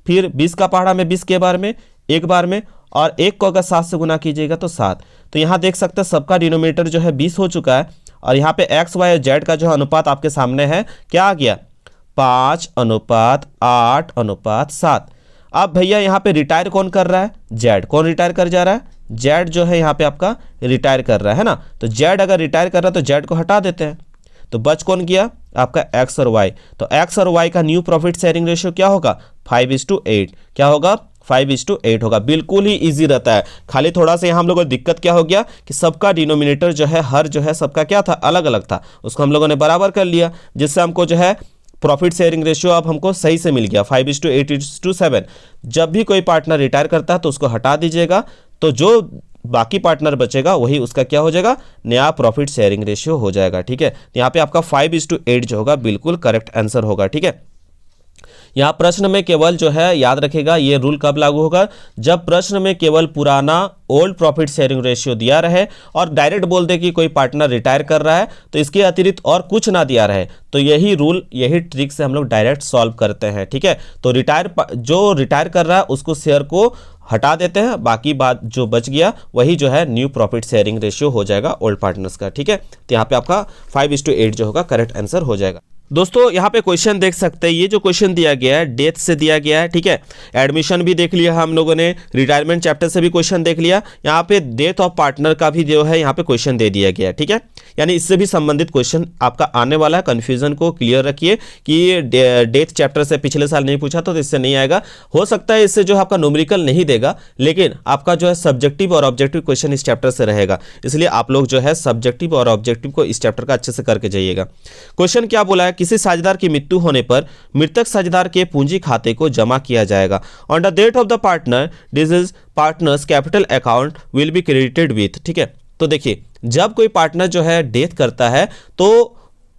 S1: फिर 20 का पहाड़ा में 20 के बार में 1 बार में, और 1 को अगर 7 से गुना कीजिएगा तो 7। तो यहाँ देख सकते हैं सबका डिनोमिनेटर जो है 20 हो चुका है, और यहाँ पे एक्स वाई और जेड का जो अनुपात आपके सामने है क्या आ गया? 5:8:7। अब भैया यहाँ पे रिटायर कौन कर रहा है? जेड। कौन रिटायर कर जा रहा है? जेड जो है यहाँ पे आपका रिटायर कर रहा है ना। तो जेड अगर रिटायर कर रहा है तो जेड को हटा देते हैं, तो बच कौन गया? आपका एक्स और वाई। तो एक्स और वाई का न्यू प्रॉफिट शेयरिंग रेशियो क्या होगा? 5:8। क्या होगा? 5:8 होगा। बिल्कुल ही इजी रहता है। खाली थोड़ा सा यहाँ हम लोगों को दिक्कत क्या हो गया कि सबका डिनोमिनेटर जो है हर जो है सबका क्या था? अलग अलग था, उसको हम लोगों ने बराबर कर लिया, जिससे हमको जो है प्रॉफिट शेयरिंग रेशियो अब हमको सही से मिल गया 5:8:7। जब भी कोई पार्टनर रिटायर करता है तो उसको हटा दीजिएगा, तो जो बाकी पार्टनर बचेगा वही उसका क्या हो जाएगा? नया प्रॉफिट शेयरिंग रेशियो हो जाएगा, ठीक है। यहाँ पे आपका 5:8 जो होगा बिल्कुल करेक्ट आंसर होगा, ठीक है। यहाँ प्रश्न में केवल जो है याद रखेगा ये रूल कब लागू होगा? जब प्रश्न में केवल पुराना ओल्ड प्रॉफिट शेयरिंग रेशियो दिया रहे और डायरेक्ट बोल दे कि कोई पार्टनर रिटायर कर रहा है तो इसके अतिरिक्त और कुछ ना दिया रहे, तो यही रूल यही ट्रिक से हम लोग डायरेक्ट सॉल्व करते हैं, ठीक है। तो जो रिटायर कर रहा है उसको शेयर को हटा देते हैं, बाकी बात जो बच गया वही जो है न्यू प्रॉफिट शेयरिंग रेशियो हो जाएगा ओल्ड पार्टनर्स का, ठीक है। तो यहाँ पे आपका 5:8 जो होगा करेक्ट आंसर हो जाएगा। दोस्तों यहाँ पे क्वेश्चन देख सकते हैं, ये जो क्वेश्चन दिया गया है डेथ से दिया गया है, ठीक है। एडमिशन भी देख लिया हम लोगों ने, रिटायरमेंट चैप्टर से भी क्वेश्चन देख लिया, यहाँ पे डेथ ऑफ पार्टनर का भी जो है यहाँ पे क्वेश्चन दे दिया गया है, ठीक है। यानी इससे भी संबंधित क्वेश्चन आपका आने वाला है। कंफ्यूजन को क्लियर रखिए कि डेथ चैप्टर से पिछले साल नहीं पूछा तो इससे नहीं आएगा। हो सकता है इससे जो है आपका न्यूमेरिकल नहीं देगा, लेकिन आपका जो है सब्जेक्टिव और ऑब्जेक्टिव क्वेश्चन इस चैप्टर से रहेगा, इसलिए आप लोग जो है सब्जेक्टिव और ऑब्जेक्टिव को इस चैप्टर का अच्छे से करके जाइएगा। क्वेश्चन क्या बोला है, किसी साझेदार की मृत्यु होने पर मृतक साझेदार के पूंजी खाते को जमा किया जाएगा। On the death of the partner this is partners capital account will be credited with, ठीक है। तो देखिए जब कोई पार्टनर जो है डेथ करता है तो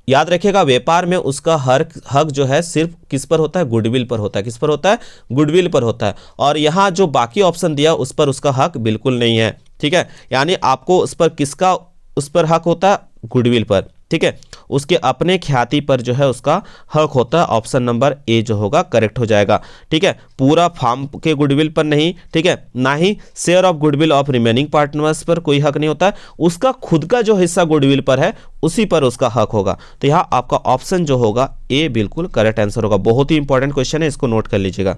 S1: याद रखिएगा व्यापार में उसका हक जो है सिर्फ किस पर होता है, गुडविल पर होता है। किस पर होता है, गुडविल पर होता है। और यहाँ जो बाकी ऑप्शन दिया उस पर उसका हक बिल्कुल नहीं है, ठीक है। यानी आपको उस पर हक होता है, गुडविल पर, ठीक है। उसके अपने ख्याति पर जो है उसका हक होता है। ऑप्शन नंबर ए जो होगा करेक्ट हो जाएगा, ठीक है। पूरा फार्म के गुडविल पर नहीं, ठीक है, ना ही share of goodwill of remaining partners पर कोई हक नहीं होता है। उसका खुद का जो हिस्सा गुडविल पर है उसी पर उसका हक होगा। तो यहाँ आपका ऑप्शन जो होगा ए बिल्कुल करेक्ट आंसर होगा। बहुत ही इंपॉर्टेंट क्वेश्चन है, इसको नोट कर लीजिएगा।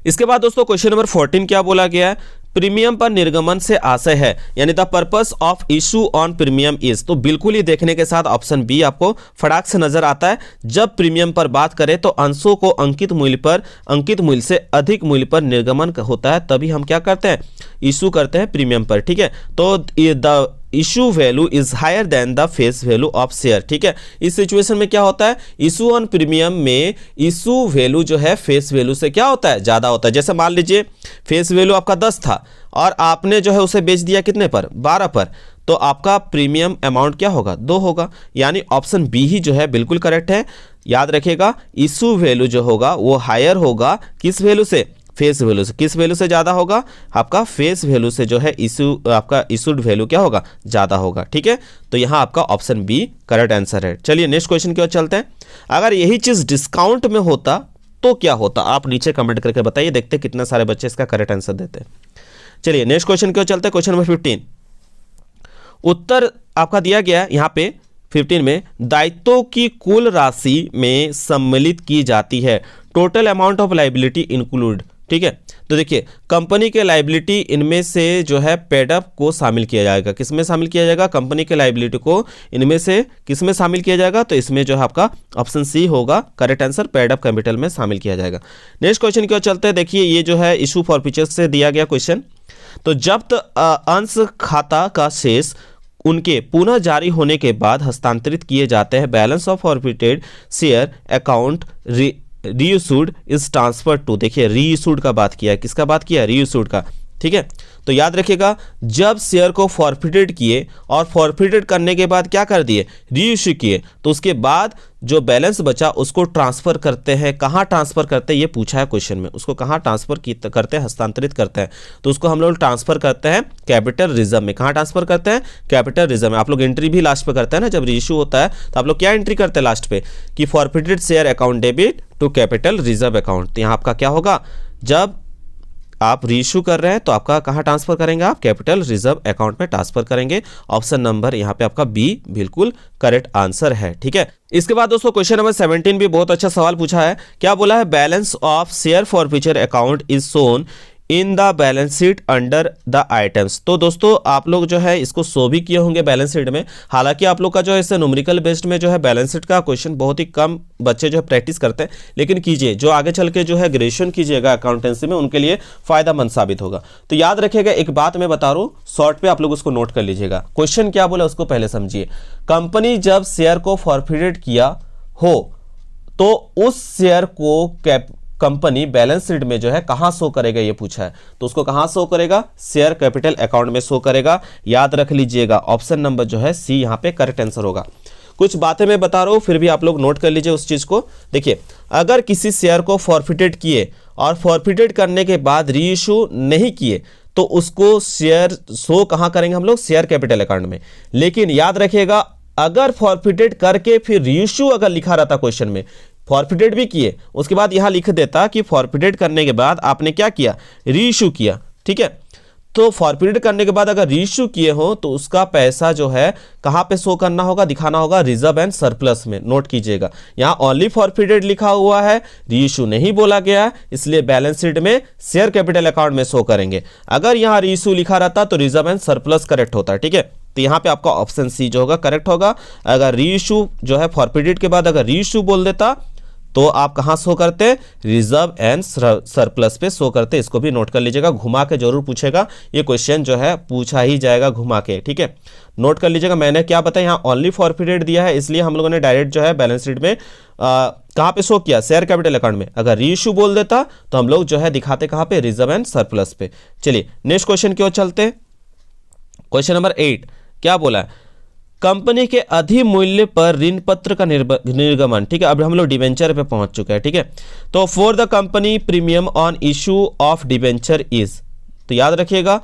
S1: इसके बाद दोस्तों क्वेश्चन नंबर 14 क्या बोला गया है, प्रीमियम पर निर्गमन से आशय है, यानी the purpose of issue on premium is. तो बिल्कुल ही देखने के साथ ऑप्शन बी आपको फटाक से नजर आता है। जब प्रीमियम पर बात करें तो अंशों को अंकित मूल्य से अधिक मूल्य पर निर्गमन होता है, तभी हम क्या करते हैं, इशू करते हैं प्रीमियम पर, ठीक है। तो the issue value is higher than the face value of share, ठीक है। इस सिचुएशन में क्या होता है, इशू ऑन प्रीमियम में इशू वैल्यू जो है फेस वैल्यू से क्या होता है, ज्यादा होता है। जैसे मान लीजिए फेस वैल्यू आपका 10 था और आपने जो है उसे बेच दिया कितने पर, 12 पर, तो आपका प्रीमियम अमाउंट क्या होगा, 2 होगा। यानी ऑप्शन बी ही जो है बिल्कुल करेक्ट है। याद रखिएगा इशू वैल्यू जो होगा वो हायर होगा किस वैल्यू से, फेस वैल्यू से। किस वैल्यू से ज्यादा होगा, आपका फेस वैल्यू से जो है आपका इशूड वैल्यू क्या होगा, ज्यादा होगा, ठीक है। तो यहां आपका ऑप्शन बी करेक्ट आंसर है। चलिए नेक्स्ट क्वेश्चन की ओर चलते हैं। अगर यही चीज डिस्काउंट में होता तो क्या होता, आप नीचे कमेंट करके बताइए, देखते कितने सारे बच्चे इसका करेक्ट आंसर देते हैं। चलिए नेक्स्ट क्वेश्चन की ओर चलते हैं। क्वेश्चन नंबर 15 उत्तर आपका दिया गया है यहाँ पे 15 में, दायित्वों की कुल राशि में सम्मिलित की जाती है, total amount of liability include, ठीक है। तो देखिए कंपनी के लाइबिलिटी इनमें से जो है पेडअप को शामिल किया जाएगा। किसमें शामिल किया जाएगा, कंपनी के लाइबिलिटी को इनमें से किसमें शामिल किया जाएगा, तो इसमें जो है आपका ऑप्शन सी होगा करेक्ट आंसर, पेडअप कैपिटल में शामिल किया जाएगा। नेक्स्ट क्वेश्चन की ओर चलते हैं। देखिए ये जो है इशू फॉर फीचर्स से दिया गया क्वेश्चन। तो जब्त अंश खाता का शेष उनके पुनः जारी होने के बाद हस्तांतरित किए जाते हैं, balance of forfeited share account reissued is transfer to. देखिए रीइशूड का बात किया है, किसका बात किया है, रीइशूड का, ठीक है। तो याद रखिएगा जब शेयर को फॉरफिटेड किए और फॉरफिटेड करने के बाद क्या कर दिए, रीइश्यू किए, तो उसके बाद जो बैलेंस बचा उसको ट्रांसफर करते हैं। कहाँ ट्रांसफर करते हैं ये पूछा है क्वेश्चन में, उसको कहाँ ट्रांसफर करते हैं, हस्तांतरित करते हैं, तो उसको हम लोग ट्रांसफर करते हैं कैपिटल रिजर्व में। कहाँ ट्रांसफर करते हैं, कैपिटल रिजर्व में। आप लोग एंट्री भी लास्ट पे करते हैं ना, जब रीइश्यू होता है तो आप लोग क्या एंट्री करते हैं लास्ट पे, कि forfeited share account debit to capital reserve account. तो यहाँ आपका क्या होगा, जब आप रीइश्यू कर रहे हैं तो आपका कहां ट्रांसफर करेंगे, आप कैपिटल रिजर्व अकाउंट में ट्रांसफर करेंगे। ऑप्शन नंबर यहां पे आपका बी बिल्कुल करेक्ट आंसर है, ठीक है। इसके बाद दोस्तों क्वेश्चन नंबर 17 भी बहुत अच्छा सवाल पूछा है। क्या बोला है, balance of share forfeiture account is shown in the balance sheet under the items. तो दोस्तों आप लोग जो है इसको शो भी किए होंगे बैलेंस शीट में। हालांकि आप लोग का जो है इससे न्यूमेरिकल बेस्ड में जो है बैलेंस शीट का क्वेश्चन बहुत ही कम बच्चे जो है प्रैक्टिस करते हैं, लेकिन कीजिए, जो आगे चल के जो है ग्रेजुएशन कीजिएगा अकाउंटेंसी में उनके लिए फायदेमंद साबित होगा। तो याद रखिएगा, एक बात मैं बता रहा हूँ शॉर्ट पे, आप लोग उसको नोट कर लीजिएगा। क्वेश्चन क्या बोला उसको पहले समझिए। कंपनी जब शेयर को फॉरफिटेड किया हो तो उस शेयर को कंपनी बैलेंस शीट में जो है कहां शो करेगा, ये पूछा है। तो उसको कहां शो करेगा, शेयर कैपिटल अकाउंट में शो करेगा। याद रख लीजिएगा ऑप्शन नंबर जो है सी यहां पे करेक्ट आंसर होगा। कुछ बातें मैं बता रहा हूं, फिर भी आप लोग नोट कर लीजिए उस चीज को। देखिए अगर किसी शेयर को फॉरफिटेड किए और फॉरफिटेड करने के बाद रीइश्यू नहीं किए तो उसको शेयर शो कहां करेंगे हम लोग, शेयर कैपिटल अकाउंट में। लेकिन याद रखिएगा अगर फॉरफिटेड करके फिर रीइश्यू अगर लिखा रहता क्वेश्चन में, फॉरफिटेड भी किए उसके बाद यहां लिख देता कि फॉरफिटेड करने के बाद आपने क्या किया, रीइश्यू किया, ठीक है, तो फॉरफिटेड करने के बाद अगर रीइश्यू किए हो तो उसका पैसा जो है कहां पे शो करना होगा, दिखाना होगा रिजर्व एंड सरप्लस में। नोट कीजिएगा, यहां ओनली फॉरफिटेड लिखा हुआ है, रीइश्यू नहीं बोला गया, इसलिए बैलेंस शीट में शेयर कैपिटल अकाउंट में शो करेंगे। अगर यहां रीइश्यू लिखा रहता तो रिजर्व एंड सरप्लस करेक्ट होता है, ठीक है। तो यहां पे आपका ऑप्शन सी जो होगा करेक्ट होगा। अगर रीइश्यू जो है फॉरफिटेड के बाद अगर रीइश्यू बोल देता तो आप कहां शो करते, रिजर्व एंड सरप्लस पे शो करते। इसको भी नोट कर लीजिएगा, घुमा के जरूर पूछेगा, ये क्वेश्चन जो है पूछा ही जाएगा घुमा के, ठीक है। नोट कर लीजिएगा, मैंने क्या बताया, यहाँ ओनली फॉरफिटेड दिया है, इसलिए हम लोगों ने डायरेक्ट जो है बैलेंस शीट में कहां पे शो किया, शेयर कैपिटल अकाउंट में। अगर रीइश्यू बोल देता तो हम लोग जो है दिखाते कहां पे, रिजर्व एंड सरप्लस पे। चलिए नेक्स्ट क्वेश्चन की ओर चलते। क्वेश्चन नंबर 8 क्या बोला है, कंपनी के अधिमूल्य पर ऋण पत्र का निर्गमन, ठीक है। अब हम लोग डिबेंचर पे पहुंच चुके हैं, ठीक है। तो for the company premium on issue of debenture is, तो याद रखिएगा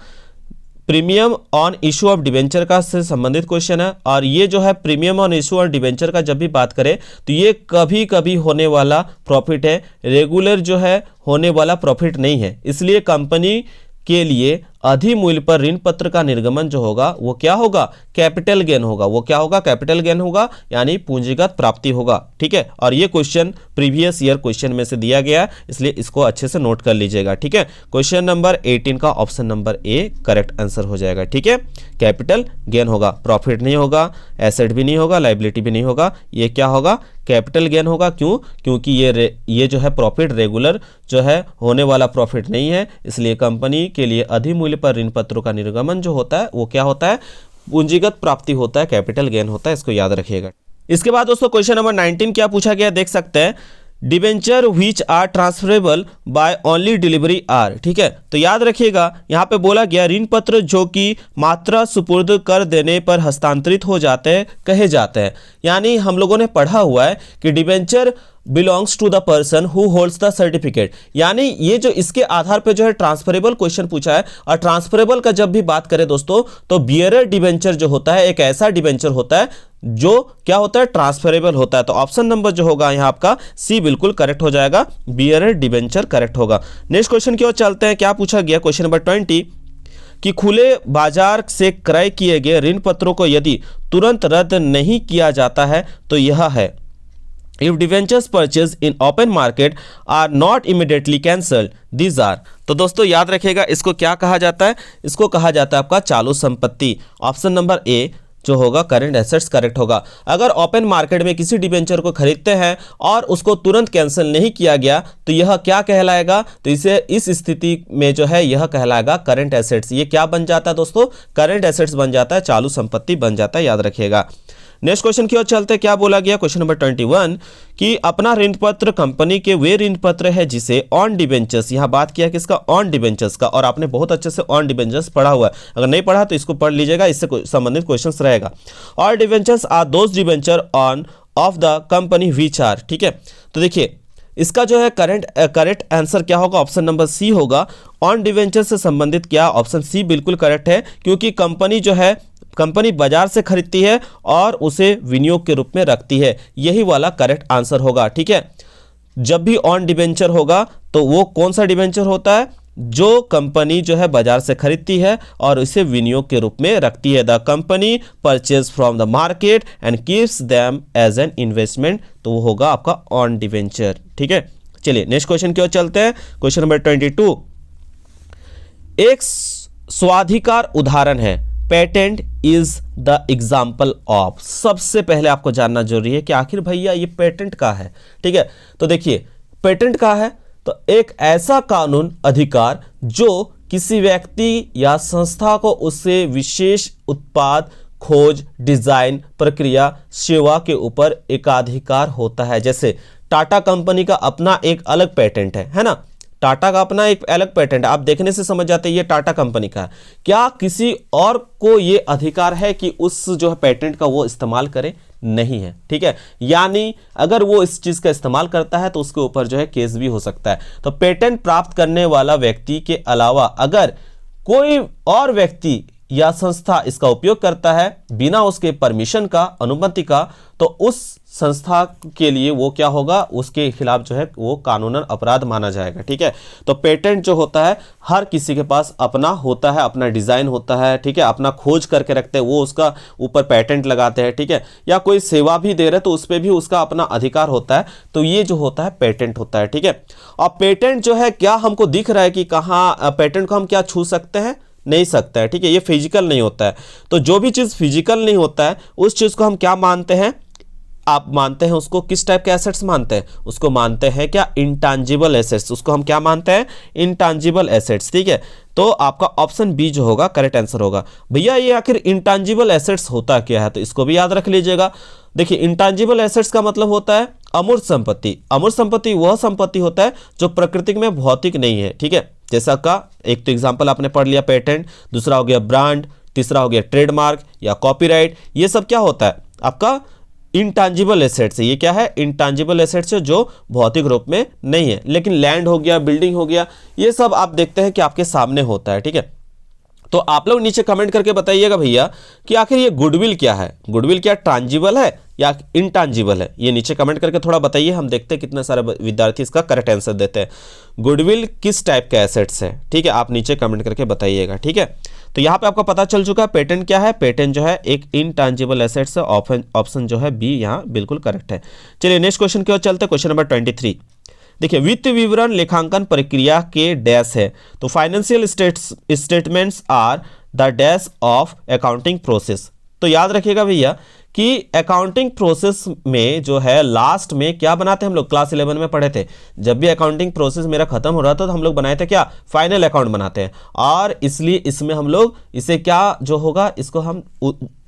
S1: premium on issue of debenture का से संबंधित क्वेश्चन है। और ये जो है प्रीमियम ऑन इशू और डिबेंचर का जब भी बात करें तो ये कभी कभी होने वाला प्रॉफिट है, रेगुलर जो है होने वाला प्रॉफिट नहीं है। इसलिए कंपनी के लिए अधिमूल्य पर ऋण पत्र का निर्गमन जो होगा वो क्या होगा, कैपिटल गेन होगा। वो क्या होगा, कैपिटल गेन होगा, यानी पूंजीगत प्राप्ति होगा, ठीक है। और ये क्वेश्चन प्रीवियस ईयर क्वेश्चन में से दिया गया है, इसलिए इसको अच्छे से नोट कर लीजिएगा, ठीक है। क्वेश्चन नंबर 18 का option number A correct answer हो जाएगा, ठीक है। कैपिटल गेन होगा, प्रॉफिट नहीं होगा, एसेट भी नहीं होगा, लाइबिलिटी भी नहीं होगा, ये क्या होगा, कैपिटल गेन होगा। क्यों, क्योंकि ये जो है प्रॉफिट रेगुलर जो है होने वाला प्रॉफिट नहीं है, इसलिए कंपनी के लिए अधिमूल्य पर ऋण पत्रों का निर्गमन जो होता है वो क्या होता है, पूंजीगत प्राप्ति होता है, कैपिटल गेन होता है, इसको याद रखिएगा। इसके बाद दोस्तों क्वेश्चन नंबर 19 क्या पूछा गया देख सकते हैं, debenture which are transferable by only delivery are, ठीक है। तो याद रखिएगा यहाँ पे बोला गया ऋण पत्र जो कि मात्रा सुपुर्द कर देने पर हस्तांतरित हो जाते हैं कहे जाते हैं। यानी हम लोगों ने पढ़ा हुआ है कि debenture belongs to the person who holds the certificate, यानी ये जो इसके आधार पे जो है ट्रांसफरेबल क्वेश्चन पूछा है। और ट्रांसफरेबल का जब भी बात करें दोस्तों तो बियरर डिबेंचर जो होता है एक ऐसा डिबेंचर होता है जो क्या होता है, ट्रांसफरेबल होता है। तो ऑप्शन नंबर जो होगा यहाँ आपका सी बिल्कुल करेक्ट हो जाएगा, बियरर डिबेंचर करेक्ट होगा। नेक्स्ट क्वेश्चन की ओर चलते हैं, क्या पूछा गया क्वेश्चन नंबर 20 कि खुले बाजार से क्रय किए गए ऋण पत्रों को यदि तुरंत रद्द नहीं किया जाता है तो यह है, If debentures purchased in open market are not immediately cancelled, these are। तो दोस्तों याद रखिएगा इसको क्या कहा जाता है, इसको कहा जाता है आपका चालू संपत्ति। ऑप्शन नंबर ए जो होगा करंट एसेट्स करेक्ट होगा। अगर ओपन मार्केट में किसी डिबेंचर को खरीदते हैं और उसको तुरंत कैंसिल नहीं किया गया तो यह क्या कहलाएगा, तो इसे इस स्थिति में जो है यह कहलाएगा करंट एसेट्स। ये क्या बन जाता है दोस्तों, करंट एसेट्स बन जाता है, चालू संपत्ति बन जाता है, याद रखिएगा। नेक्स्ट क्वेश्चन की ओर चलते क्या बोला गया क्वेश्चन नंबर 21 कि अपना ऋण पत्र कंपनी के वे ऋण पत्र है जिसे ऑन डिबेंचर्स, यहां बात किया किसका, ऑन डिबेंचर्स का। और आपने बहुत अच्छे से ऑन डिबेंचर्स पढ़ा हुआ है, अगर नहीं पढ़ा तो इसको पढ़ लीजिएगा, इससे संबंधित क्वेश्चंस रहेगा। All debentures are those debenture on of the company which are, ठीक है। तो देखिए इसका जो है करेक्ट आंसर क्या होगा, ऑप्शन नंबर सी होगा। ऑन डिबेंचर से संबंधित क्या, ऑप्शन सी बिल्कुल करेक्ट है, क्योंकि कंपनी जो है कंपनी बाजार से खरीदती है और उसे विनियोग के रूप में रखती है, यही वाला करेक्ट आंसर होगा, ठीक है। जब भी ऑन डिबेंचर होगा तो वो कौन सा डिबेंचर होता है, जो कंपनी जो है बाजार से खरीदती है और इसे विनियोग के रूप में रखती है। The company purchase from the market and keeps them as an investment, तो वो होगा आपका ऑन डिबेंचर, ठीक है। चलिए नेक्स्ट क्वेश्चन की ओर चलते हैं, क्वेश्चन नंबर 22 एक स्वाधिकार उदाहरण है, patent is the example of. सबसे पहले आपको जानना जरूरी है कि आखिर भैया ये पेटेंट का है, ठीक है। तो देखिए पेटेंट का है तो एक ऐसा कानून अधिकार जो किसी व्यक्ति या संस्था को उससे विशेष उत्पाद, खोज, डिजाइन, प्रक्रिया, सेवा के ऊपर एकाधिकार होता है। जैसे टाटा कंपनी का अपना एक अलग पेटेंट है ना, टाटा का अपना एक अलग पेटेंट, आप देखने से समझ जाते हैं ये टाटा कंपनी का है। क्या किसी और को ये अधिकार है कि उस जो है पेटेंट का वो इस्तेमाल करे, नहीं है, ठीक है। यानी अगर वो इस चीज का इस्तेमाल करता है तो उसके ऊपर जो है केस भी हो सकता है। तो पेटेंट प्राप्त करने वाला व्यक्ति के अलावा अगर कोई और व्यक्ति या संस्था इसका उपयोग करता है बिना उसके परमिशन का, अनुमति का, तो उस संस्था के लिए वो क्या होगा, उसके खिलाफ जो है वो कानूनन अपराध माना जाएगा। ठीक है, तो पेटेंट जो होता है हर किसी के पास अपना होता है, अपना डिजाइन होता है। ठीक है, अपना खोज करके रखते हैं, वो उसका ऊपर पेटेंट लगाते हैं। ठीक है, या कोई सेवा भी दे रहे तो उस पर भी उसका अपना अधिकार होता है, तो ये जो होता है पेटेंट होता है। ठीक है, और पेटेंट जो है क्या हमको दिख रहा है कि कहाँ पेटेंट को हम क्या छू सकते हैं, नहीं सकता है। ठीक है, ये फिजिकल नहीं होता है। तो जो भी चीज फिजिकल नहीं होता है उस चीज को हम क्या मानते हैं, आप मानते हैं उसको किस टाइप के एसेट्स मानते हैं, उसको मानते हैं क्या, इंटांजिबल एसेट्स। उसको हम क्या मानते हैं, इंटांजिबल एसेट्स। ठीक है, तो आपका ऑप्शन बी जो होगा करेक्ट आंसर होगा। भैया ये आखिर इंटांजिबल एसेट्स होता क्या है, तो इसको भी याद रख लीजिएगा। देखिए इंटांजिबल एसेट्स का मतलब होता है अमूर्त संपत्ति। अमूर्त संपत्ति वह संपत्ति होता है जो प्रकृति में भौतिक नहीं है। ठीक है, जैसा का एक तो एग्जांपल आपने पढ़ लिया पेटेंट, दूसरा हो गया ब्रांड, तीसरा हो गया ट्रेडमार्क या कॉपीराइट। ये सब क्या होता है आपका इंटांजिबल एसेट्स है। ये क्या है, इंटांजिबल एसेट्स है जो भौतिक रूप में नहीं है। लेकिन लैंड हो गया, बिल्डिंग हो गया, ये सब आप देखते हैं कि आपके सामने होता है। ठीक है, तो आप लोग नीचे कमेंट करके बताइएगा भैया कि आखिर ये गुडविल क्या है, गुडविल क्या ट्रांजिबल है या इंटांजिबल है, ये नीचे कमेंट करके थोड़ा बताइए। हम देखते हैं कितने सारे विद्यार्थी इसका करेक्ट आंसर देते हैं। गुडविल किस टाइप के एसेट्स है, ठीक है, आप नीचे कमेंट करके बताइएगा। ठीक है, तो यहाँ पे आपको पता चल चुका है पेटेंट क्या है। पेटेंट जो है एक इंटांजिबल एसेट्स है। ऑप्शन जो है बी यहाँ बिल्कुल करेक्ट है। चलिए नेक्स्ट क्वेश्चन की ओर चलते हैं, क्वेश्चन नंबर 23। देखिए वित्त विवरण लेखांकन प्रक्रिया के डैश है, तो financial statements are the dash of accounting process. तो याद रखिएगा भैया कि अकाउंटिंग प्रोसेस में जो है लास्ट में क्या बनाते हैं हम लोग, क्लास 11 में पढ़े थे, जब भी अकाउंटिंग प्रोसेस मेरा खत्म हो रहा था तो हम लोग बनाए थे क्या, फाइनल अकाउंट बनाते हैं। और इसलिए इसमें हम लोग इसे क्या जो होगा, इसको हम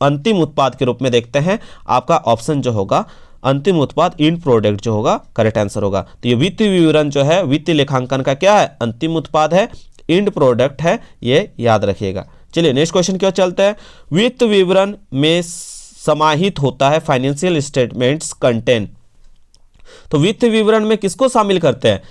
S1: अंतिम उत्पाद के रूप में देखते हैं। आपका ऑप्शन जो होगा अंतिम उत्पाद इन प्रोडक्ट जो होगा करेक्ट आंसर होगा। तो ये वित्तीय विवरण जो है वित्तीय लेखांकन का क्या है, अंतिम उत्पाद है, इंड प्रोडक्ट है, ये याद रखिएगा। चलिए नेक्स्ट क्वेश्चन की ओर चलते हैं। वित्त विवरण में समाहित होता है फाइनेंशियल स्टेटमेंट्स कंटेन। तो वित्त विवरण में किसको शामिल करते हैं,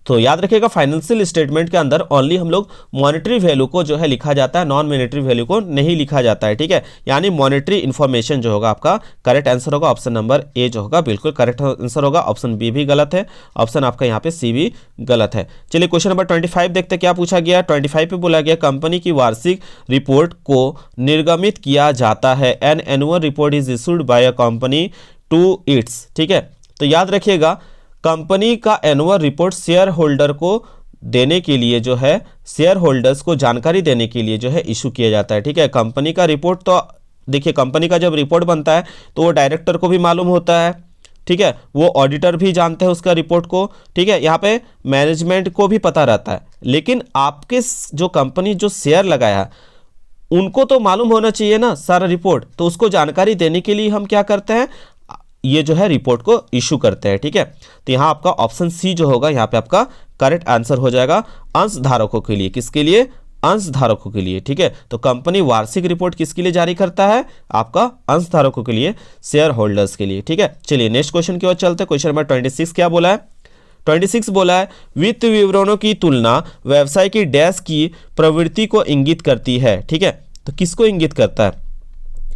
S1: तो याद रखिएगा फाइनेंशियल स्टेटमेंट के अंदर ओनली हम लोग मॉनेटरी वैल्यू को जो है लिखा जाता है, नॉन मॉनेटरी वैल्यू को नहीं लिखा जाता है। ठीक है, यानी मॉनेटरी इंफॉर्मेशन जो होगा आपका करेक्ट आंसर होगा। ऑप्शन नंबर ए जो होगा बिल्कुल करेक्ट आंसर होगा। ऑप्शन बी भी गलत है, ऑप्शन आपका यहाँ पे सी भी गलत है। चलिए क्वेश्चन नंबर 25 देखते हैं क्या पूछा गया। 25 पे बोला गया कंपनी की वार्षिक रिपोर्ट को निर्गमित किया जाता है। An annual report is issued by a company to its. ठीक है, तो याद रखिएगा कंपनी का एनुअल रिपोर्ट शेयर होल्डर को देने के लिए जो है, शेयर होल्डर्स को जानकारी देने के लिए जो है इशू किया जाता है। ठीक है, कंपनी का रिपोर्ट तो देखिए कंपनी का जब रिपोर्ट बनता है तो वो डायरेक्टर को भी मालूम होता है। ठीक है, वो ऑडिटर भी जानते हैं उसका रिपोर्ट को। ठीक है, यहाँ पे मैनेजमेंट को भी पता रहता है, लेकिन आपके जो कंपनी जो शेयर लगाया उनको तो मालूम होना चाहिए ना सारा रिपोर्ट, तो उसको जानकारी देने के लिए हम क्या करते हैं, ये जो है रिपोर्ट को इशू करते हैं। ठीक है, तो यहाँ आपका ऑप्शन सी जो होगा यहाँ पे आपका करेक्ट आंसर हो जाएगा अंशधारकों के लिए। किसके लिए, अंशधारकों के लिए। ठीक है, तो कंपनी वार्षिक रिपोर्ट किसके लिए जारी करता है, आपका अंशधारकों के लिए, शेयर होल्डर्स के लिए। ठीक है, चलिए नेक्स्ट क्वेश्चन की ओर चलते हैं। क्वेश्चन नंबर 26 क्या बोला है, 26 बोला है वित्त विवरणों की तुलना व्यवसाय की डैश की प्रवृत्ति को इंगित करती है। ठीक है, तो किसको इंगित करता है,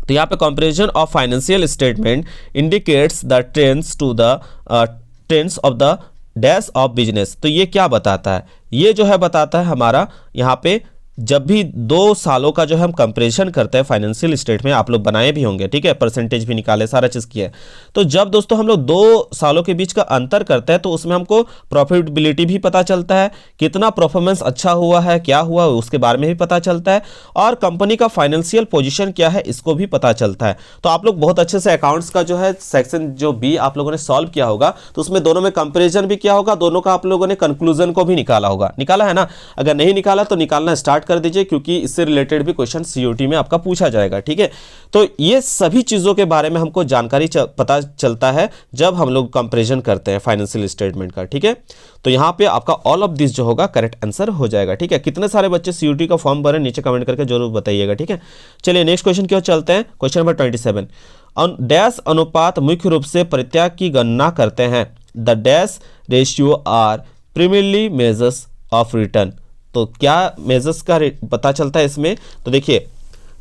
S1: तो यहाँ पे comparison of financial statement indicates the trends to the trends of the dash of business. तो ये क्या बताता है, ये जो है बताता है हमारा यहाँ पे जब भी 2 सालों का जो है हम कंपैरिजन करते हैं फाइनेंशियल स्टेटमेंट, आप लोग बनाए भी होंगे। ठीक है, परसेंटेज भी निकाले, सारा चीज़ किया है। तो जब दोस्तों हम लोग 2 सालों के बीच का अंतर करते हैं तो उसमें हमको प्रॉफिटेबिलिटी भी पता चलता है, कितना परफॉर्मेंस अच्छा हुआ है, क्या हुआ उसके बारे में भी पता चलता है, और कंपनी का फाइनेंशियल पोजीशन क्या है इसको भी पता चलता है। तो आप लोग बहुत अच्छे से अकाउंट्स का जो है सेक्शन जो बी आप लोगों ने सॉल्व किया होगा, तो उसमें दोनों में कंपेरिजन भी किया होगा, दोनों का आप लोगों ने कंक्लूजन को भी निकाला होगा। निकाला है ना, अगर नहीं निकाला तो निकालना स्टार्ट कर दीजिए, क्योंकि इससे रिलेटेड भी क्वेश्चन सीयूटी में आपका पूछा जाएगा। ठीक है, तो ये सभी चीजों के बारे में हमको जानकारी पता चलता है जब हम लोग कंपैरिजन करते हैं फाइनेंशियल स्टेटमेंट का। ठीक है, तो यहाँ पे आपका ऑल ऑफ दिस जो होगा करेक्ट आंसर हो जाएगा। ठीक है, कितने सारे बच्चे सीयूटी का फॉर्म भरे नीचे कमेंट करके जरूर बताइएगा। ठीक है, चलिए नेक्स्ट क्वेश्चन की ओर चलते हैं। क्वेश्चन नंबर 27 डैश अनुपात मुख्य रूप से परित्याग की गणना करते हैं। The dash ratio are primarily measures of return. तो क्या मेजर्स का पता चलता है इसमें, तो देखिए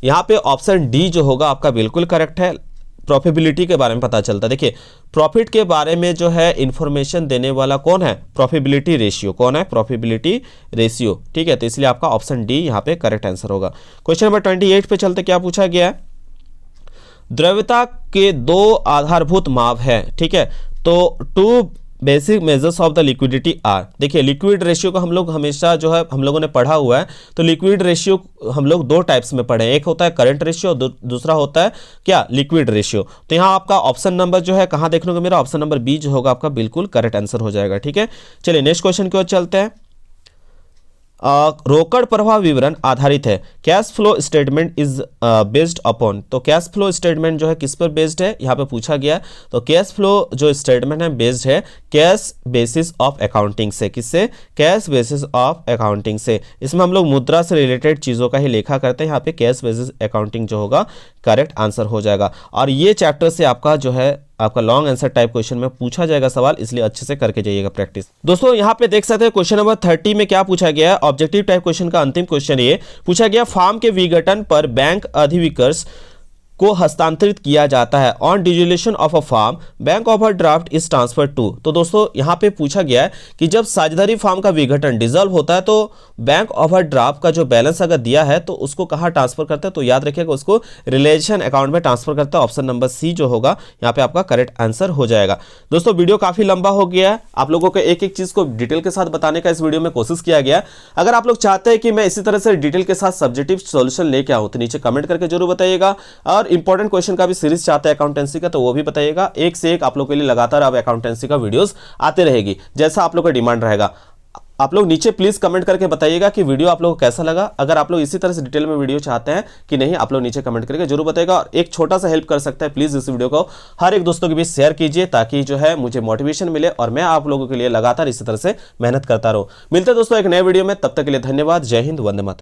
S1: यहाँ पे ऑप्शन डी जो होगा आपका बिल्कुल करेक्ट है। प्रॉफिटेबिलिटी के बारे में पता चलता है। देखिए प्रॉफिट के बारे में जो है इंफॉर्मेशन देने वाला कौन है, प्रॉफिटेबिलिटी रेशियो। कौन है, प्रॉफिटेबिलिटी रेशियो। ठीक है, तो इसलिए आपका ऑप्शन डी यहाँ पे करेक्ट आंसर होगा। क्वेश्चन नंबर 28 पे चलते, क्या पूछा गया है, द्रव्यता के दो आधारभूत माप है। ठीक है, तो two basic measures of the liquidity are. देखिए लिक्विड रेशियो को हम लोग हमेशा जो है हम लोगों ने पढ़ा हुआ है, तो लिक्विड रेशियो हम लोग दो टाइप्स में पढ़े हैं, एक होता है करंट रेशियो, दूसरा होता है क्या, लिक्विड रेशियो। तो यहाँ आपका ऑप्शन नंबर जो है कहाँ देखने को मेरा, ऑप्शन नंबर बी जो होगा आपका बिल्कुल करेक्ट आंसर हो जाएगा। ठीक है, चलिए नेक्स्ट क्वेश्चन की ओर चलते हैं। रोकड़ प्रवाह विवरण आधारित है, cash flow statement is based upon. तो कैश फ्लो स्टेटमेंट जो है किस पर बेस्ड है, यहाँ पे पूछा गया। तो कैश फ्लो जो स्टेटमेंट है बेस्ड है कैश बेसिस ऑफ अकाउंटिंग से। किससे, कैश बेसिस ऑफ अकाउंटिंग से। इसमें हम लोग मुद्रा से रिलेटेड चीज़ों का ही लेखा करते हैं। यहाँ पे कैश बेसिस अकाउंटिंग जो होगा करेक्ट आंसर हो जाएगा। और ये चैप्टर से आपका जो है आपका लॉन्ग आंसर टाइप क्वेश्चन में पूछा जाएगा सवाल, इसलिए अच्छे से करके जाइएगा प्रैक्टिस। दोस्तों यहाँ पे देख सकते हैं क्वेश्चन नंबर 30 में क्या पूछा गया है, ऑब्जेक्टिव टाइप क्वेश्चन का अंतिम क्वेश्चन ये पूछा गया, फार्म के विघटन पर बैंक अधिविकर्ष को हस्तांतरित किया जाता है। On dissolution of a firm bank overdraft is transfer to. तो दोस्तों यहाँ पे पूछा गया है कि जब साझेदारी फार्म का विघटन डिसॉल्व होता है तो बैंक ओवरड्राफ्ट का जो बैलेंस अगर दिया है तो उसको कहाँ ट्रांसफर करता है, तो याद रखिएगा उसको रिलेशन अकाउंट में ट्रांसफर करता है। ऑप्शन नंबर सी जो होगा यहाँ पे आपका करेक्ट आंसर हो जाएगा। दोस्तों वीडियो काफी लंबा हो गया है, आप लोगों को एक एक चीज को डिटेल के साथ बताने का इस वीडियो में कोशिश किया गया। अगर आप लोग चाहते हैं कि मैं इसी तरह से डिटेल के साथ सब्जेक्टिव सॉल्यूशन लेके आऊं तो नीचे कमेंट करके जरूर बताइएगा। और इंपॉर्टेंट क्वेश्चन का भी सीरीज चाहते हैं अकाउंटेंसी का तो वो भी बताइएगा। एक से एक आप लोग के लिए लगातार अब अकाउंटेंसी का वीडियोस आते रहेगी, जैसा आप लोग का डिमांड रहेगा। आप लोग नीचे प्लीज कमेंट करके बताइएगा कि वीडियो आप लोगों को कैसा लगा। अगर आप लोग इसी तरह से डिटेल में वीडियो चाहते हैं कि नहीं, आप लोग नीचे कमेंट करके जरूर बताइएगा। और एक छोटा सा हेल्प कर सकता है, प्लीज इस वीडियो को हर एक दोस्तों के बीच शेयर कीजिए ताकि जो है मुझे मोटिवेशन मिले और मैं आप लोगों के लिए लगातार इसी तरह से मेहनत करता रहूं। मिलते हैं दोस्तों एक नए वीडियो में, तब तक के लिए धन्यवाद। जय हिंद, वंदे मातरम।